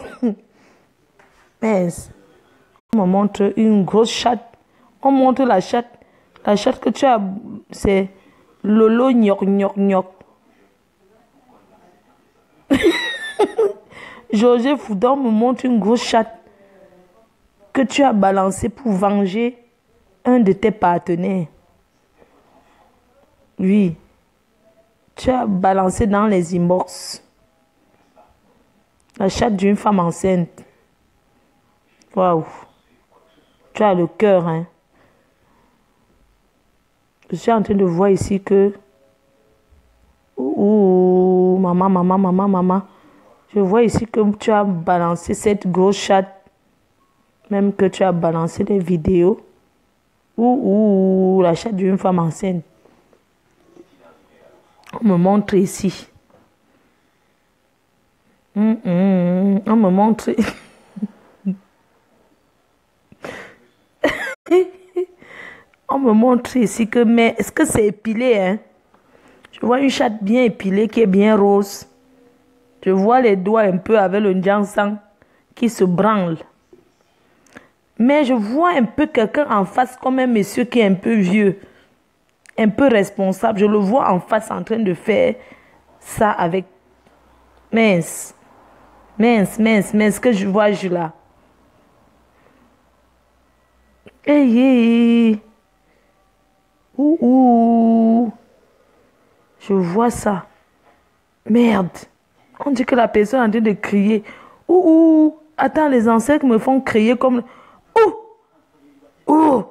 Mince. On me montre une grosse chatte. On montre la chatte. La chatte que tu as, c'est Lolo Gnoc Gnoc Gnoc. Georges Fouda me montre une grosse chatte que tu as balancée pour venger un de tes partenaires. Oui. Tu as balancé dans les inbox. La chatte d'une femme enceinte. Waouh. Tu as le cœur, hein. Je suis en train de voir ici que... Ouh, maman. Je vois ici que tu as balancé cette grosse chatte. Même que tu as balancé des vidéos. Ouh, la chatte d'une femme enceinte. On me montre ici. On me montre... On me montre ici que... Mais est-ce que c'est épilé, hein? Je vois une chatte bien épilée qui est bien rose. Je vois les doigts un peu avec le njansang qui se branle. Mais je vois un peu quelqu'un en face comme un monsieur qui est un peu vieux. Un peu responsable. Je le vois en face en train de faire ça avec... Mince, que je vois là. Ouh. Je vois ça. Merde. On dit que la personne est en train de crier. Ouh. Attends, les ancêtres me font crier comme... Ouh.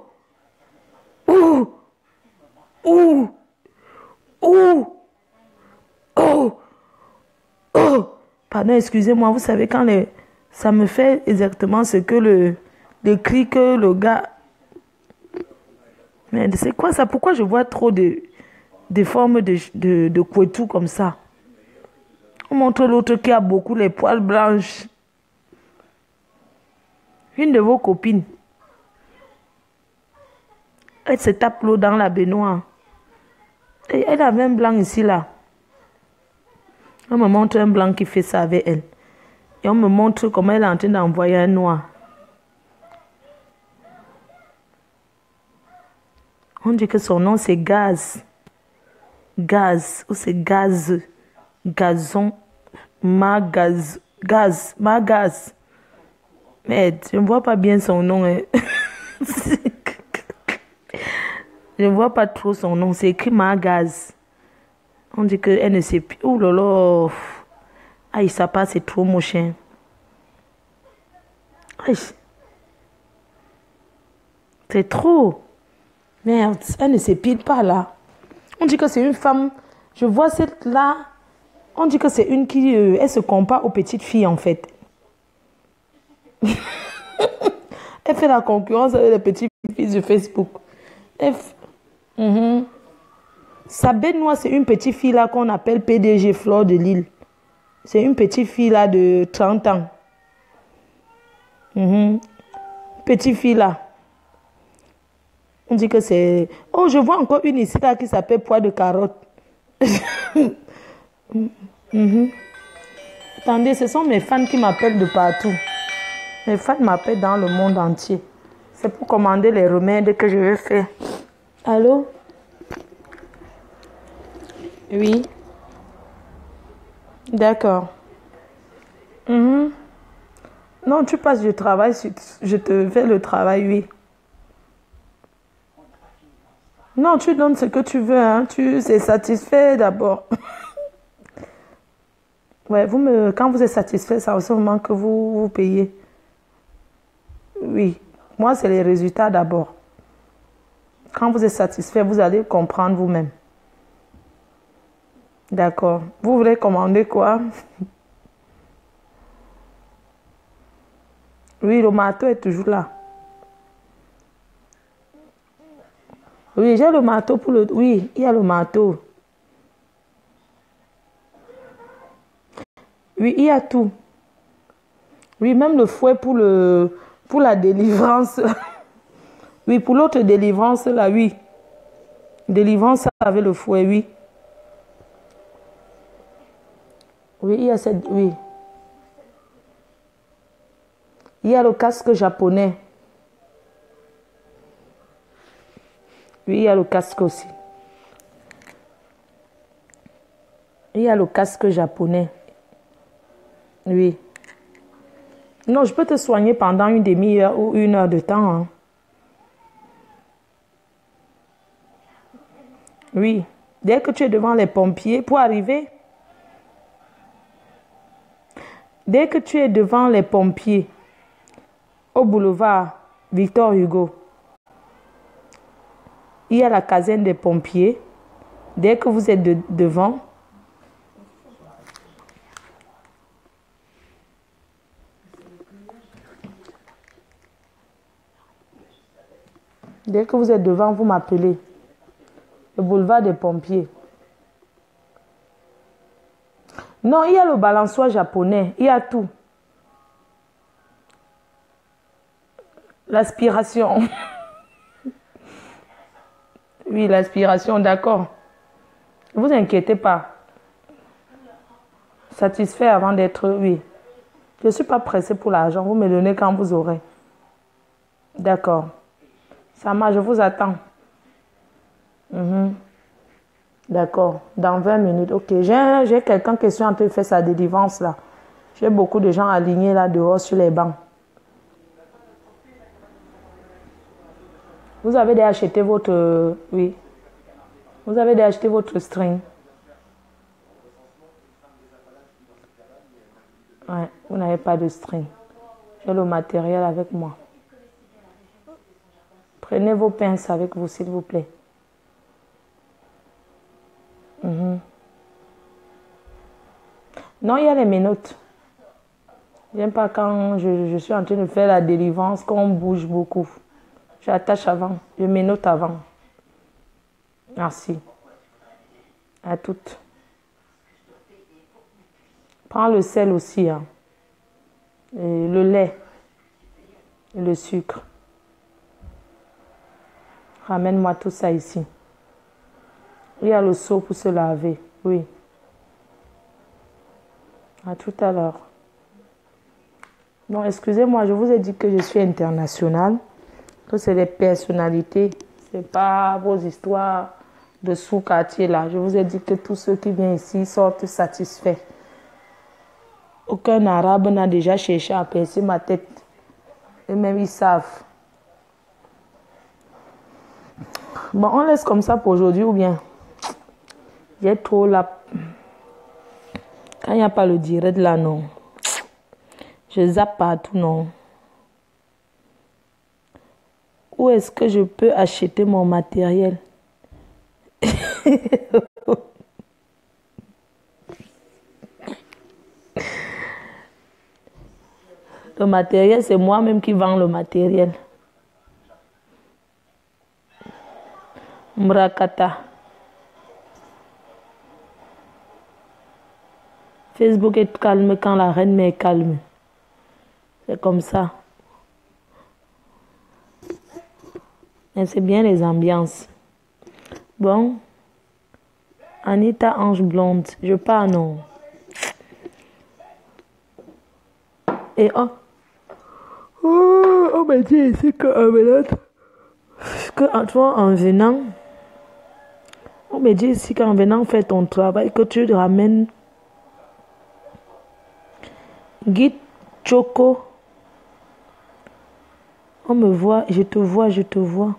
Pardon, excusez-moi. Vous savez, quand ça me fait exactement ce que de cris que le gars... Mais c'est quoi ça? Pourquoi je vois trop de formes de couetou comme ça? On montre l'autre qui a beaucoup les poils blanches. Une de vos copines. Elle se tape l'eau dans la baignoire. Et elle avait un blanc ici, là. On me montre un blanc qui fait ça avec elle. Et on me montre comment elle est en train d'envoyer un noir. On dit que son nom c'est Gaz. Gaz. Ou c'est Gaz. Gazon. Magaz. Gaz. Magaz. Mais je ne vois pas bien son nom. Hein. Je ne vois pas trop son nom. C'est écrit Magaz. On dit qu'elle ne sait plus. Ouh là là. Aïe, ça passe, c'est trop moche. Aïe. C'est trop. Merde, elle ne s'épile pas là. On dit que c'est une femme. Je vois cette là. On dit que c'est une qui... elle se compare aux petites filles en fait. Elle fait la concurrence avec les petites filles de Facebook. Sa baignoire, c'est une petite fille là qu'on appelle PDG Flore de Lille. C'est une petite fille là de 30 ans. Petite fille là. On dit que c'est... Oh, je vois encore une ici là qui s'appelle pois de carotte. Attendez, ce sont mes fans qui m'appellent de partout. Mes fans m'appellent dans le monde entier. C'est pour commander les remèdes que je vais faire. Allô? Oui. D'accord. Non, tu passes du travail, je te fais le travail, oui. Non, tu donnes ce que tu veux, hein. Tu es satisfait d'abord. Ouais, quand vous êtes satisfait, c'est au moment que vous payez. Oui. Moi, c'est les résultats d'abord. Quand vous êtes satisfait, vous allez comprendre vous-même. D'accord. Vous voulez commander quoi? Oui, le marteau est toujours là. Oui, j'ai le marteau pour le... Oui, il y a le marteau. Oui, il y a tout. Oui, même le fouet pour la délivrance. Oui, pour l'autre délivrance, là, oui. Délivrance avec le fouet, oui. Oui, il y a cette... Oui. Il y a le casque japonais. Oui, il y a le casque aussi. Il y a le casque japonais. Oui. Non, je peux te soigner pendant une demi-heure ou 1 heure de temps. Hein. Oui. Dès que tu es devant les pompiers, pour arriver... Dès que tu es devant les pompiers, au boulevard Victor Hugo, il y a la caserne des pompiers. Dès que vous êtes devant, vous m'appelez. Le boulevard des pompiers. Non, il y a le balançoire japonais. Il y a tout. L'aspiration. Oui, l'aspiration, d'accord. Ne vous inquiétez pas. Satisfait avant d'être... Oui. Je ne suis pas pressée pour l'argent. Vous me donnez quand vous aurez. D'accord. Ça marche, je vous attends. D'accord. Dans 20 minutes. Ok. J'ai quelqu'un qui est en train de faire sa délivrance là. J'ai beaucoup de gens alignés là dehors sur les bancs. Vous avez déjà acheté votre... Oui. Vous avez déjà acheté votre string. Ouais, vous n'avez pas de string. J'ai le matériel avec moi. Prenez vos pinces avec vous, s'il vous plaît. Non, il y a les menottes. J'aime pas quand je suis en train de faire la délivrance, quand on bouge beaucoup. J'attache avant, je ménote avant. Merci. À toutes. Prends le sel aussi, hein. Et le lait et le sucre. Ramène-moi tout ça ici. Il y a le seau pour se laver. Oui. À tout à l'heure. Non, excusez-moi, je vous ai dit que je suis internationale, que c'est des personnalités, c'est pas vos histoires de sous-quartier là. Je vous ai dit que tous ceux qui viennent ici sortent satisfaits. Aucun arabe n'a déjà cherché à percer ma tête. Et même ils savent. Bon, on laisse comme ça pour aujourd'hui ou bien j'ai trop là. Quand il n'y a pas le direct là, non. Je zappe partout, non. Où est-ce que je peux acheter mon matériel? Le matériel, c'est moi-même qui vends le matériel. Mrakata. Facebook est calme quand la reine est calme. C'est comme ça. Et c'est bien les ambiances. Bon. Anita Ange Blonde. Je pars, non. Et oh. On m'a dit ici qu'en venant, on me dit ici qu'en venant faire ton travail, que tu ramènes Guide Choco. On me voit, je te vois, je te vois.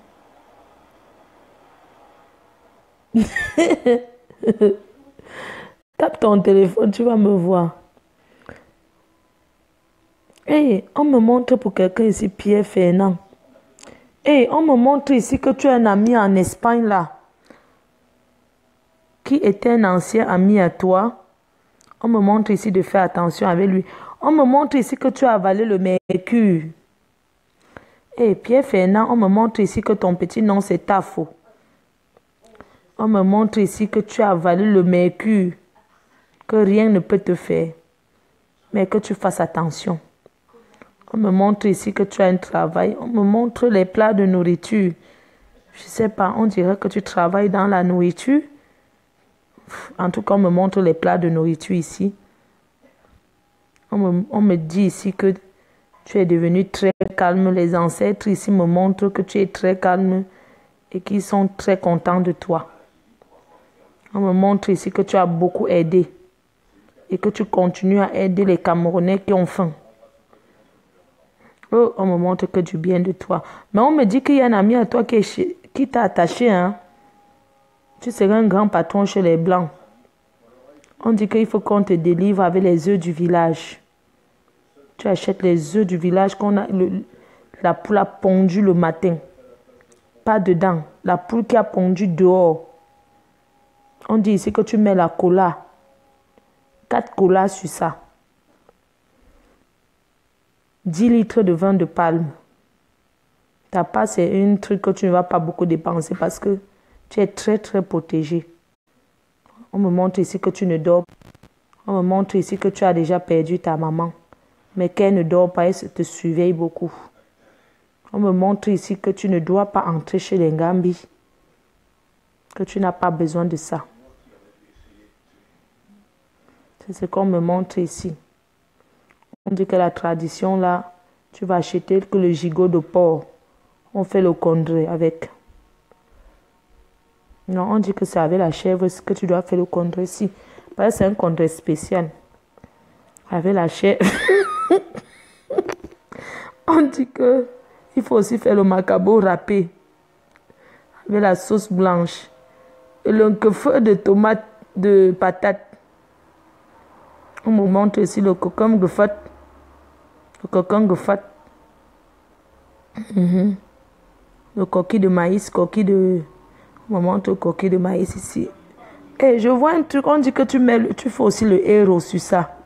Tape ton téléphone, tu vas me voir. Hey, on me montre pour quelqu'un ici, Pierre Fernand. Hey, on me montre ici que tu as un ami en Espagne là, qui était un ancien ami à toi. On me montre ici de faire attention avec lui. On me montre ici que tu as avalé le mercure. Hey, Pierre Fernand, on me montre ici que ton petit nom c'est Tafo. On me montre ici que tu as avalé le mercure, que rien ne peut te faire, mais que tu fasses attention. On me montre ici que tu as un travail. On me montre les plats de nourriture. Je ne sais pas, on dirait que tu travailles dans la nourriture. En tout cas, on me montre les plats de nourriture ici. On me dit ici que tu es devenu très calme. Les ancêtres ici me montrent que tu es très calme et qu'ils sont très contents de toi. On me montre ici que tu as beaucoup aidé et que tu continues à aider les Camerounais qui ont faim. Oh, on me montre que du bien de toi. Mais on me dit qu'il y a un ami à toi qui t'a attaché. Hein? Tu seras un grand patron chez les Blancs. On dit qu'il faut qu'on te délivre avec les œufs du village. Tu achètes les œufs du village qu'on a la poule a pondu le matin. Pas dedans. La poule qui a pondu dehors. On dit ici que tu mets la cola. 4 colas sur ça. 10 litres de vin de palme. Ta part, c'est un truc que tu ne vas pas beaucoup dépenser parce que tu es très très protégé. On me montre ici que tu ne dors pas. On me montre ici que tu as déjà perdu ta maman. Mais qu'elle ne dort pas, elle te surveille beaucoup. On me montre ici que tu ne dois pas entrer chez les Ngambi. Que tu n'as pas besoin de ça. C'est ce qu'on me montre ici. On dit que la tradition là, tu vas acheter que le gigot de porc. On fait le condré avec. Non, on dit que c'est avec la chèvre que tu dois faire le condré. Si, parce que c'est un condré spécial. Avec la chèvre. On dit que il faut aussi faire le macabo râpé. Avec la sauce blanche. Et le feu de tomate, de patate. On me montre ici le cocon gofat. Le cocon gofat. Le coquille de maïs, coquille de... On me montre le coquille de maïs ici. Et je vois un truc, on dit que tu fais aussi le héros sur ça.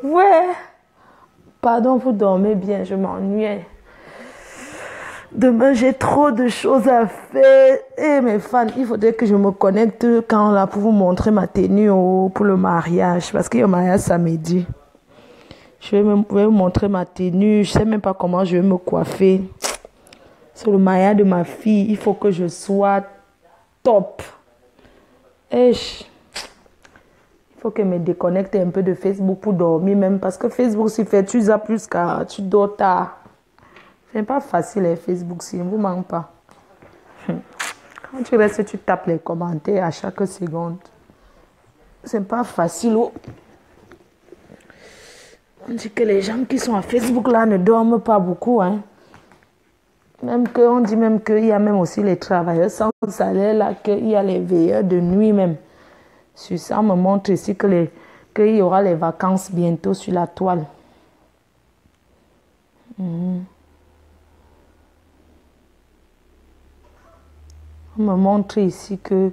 Ouais. Pardon, vous dormez bien, je m'ennuie. Demain, j'ai trop de choses à faire. Et mes fans, il faudrait que je me connecte quand là pour vous montrer ma tenue pour le mariage. Parce qu'il y a un mariage samedi. Je vais vous montrer ma tenue. Je ne sais même pas comment je vais me coiffer. C'est le mariage de ma fille. Il faut que je sois top. Et il faut que je me déconnecte un peu de Facebook pour dormir même. Parce que Facebook, si fait, tu as plus qu'à tu dors tard. C'est pas facile les Facebook, si ne vous manque pas. Quand tu restes, tu tapes les commentaires à chaque seconde. C'est pas facile. Oh. On dit que les gens qui sont à Facebook là ne dorment pas beaucoup. Hein. On dit même qu'il y a même aussi les travailleurs sans salaire là, qu'il y a les veilleurs de nuit même. Sur ça, on me montre ici qu'il y aura les vacances bientôt sur la toile. On me montre ici que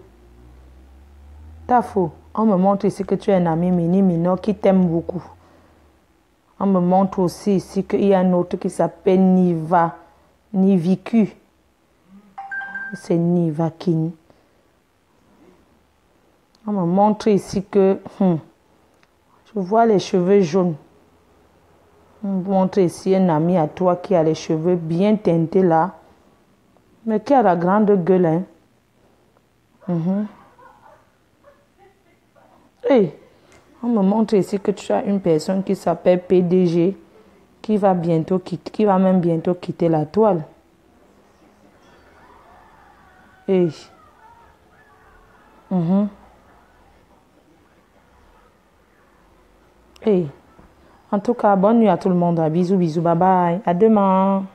t'as faux. On me montre ici que tu es un ami Minor qui t'aime beaucoup. On me montre aussi ici qu'il y a un autre qui s'appelle Niviku. C'est Nivakin. On me montre ici que je vois les cheveux jaunes. On me montre ici un ami à toi qui a les cheveux bien teintés là. Mais qui a la grande gueule, hein. Hey, on me montre ici que tu as une personne qui s'appelle PDG qui va même bientôt quitter la toile. Hey. Hey. En tout cas, bonne nuit à tout le monde. Bisous, bisous, bye bye. À demain.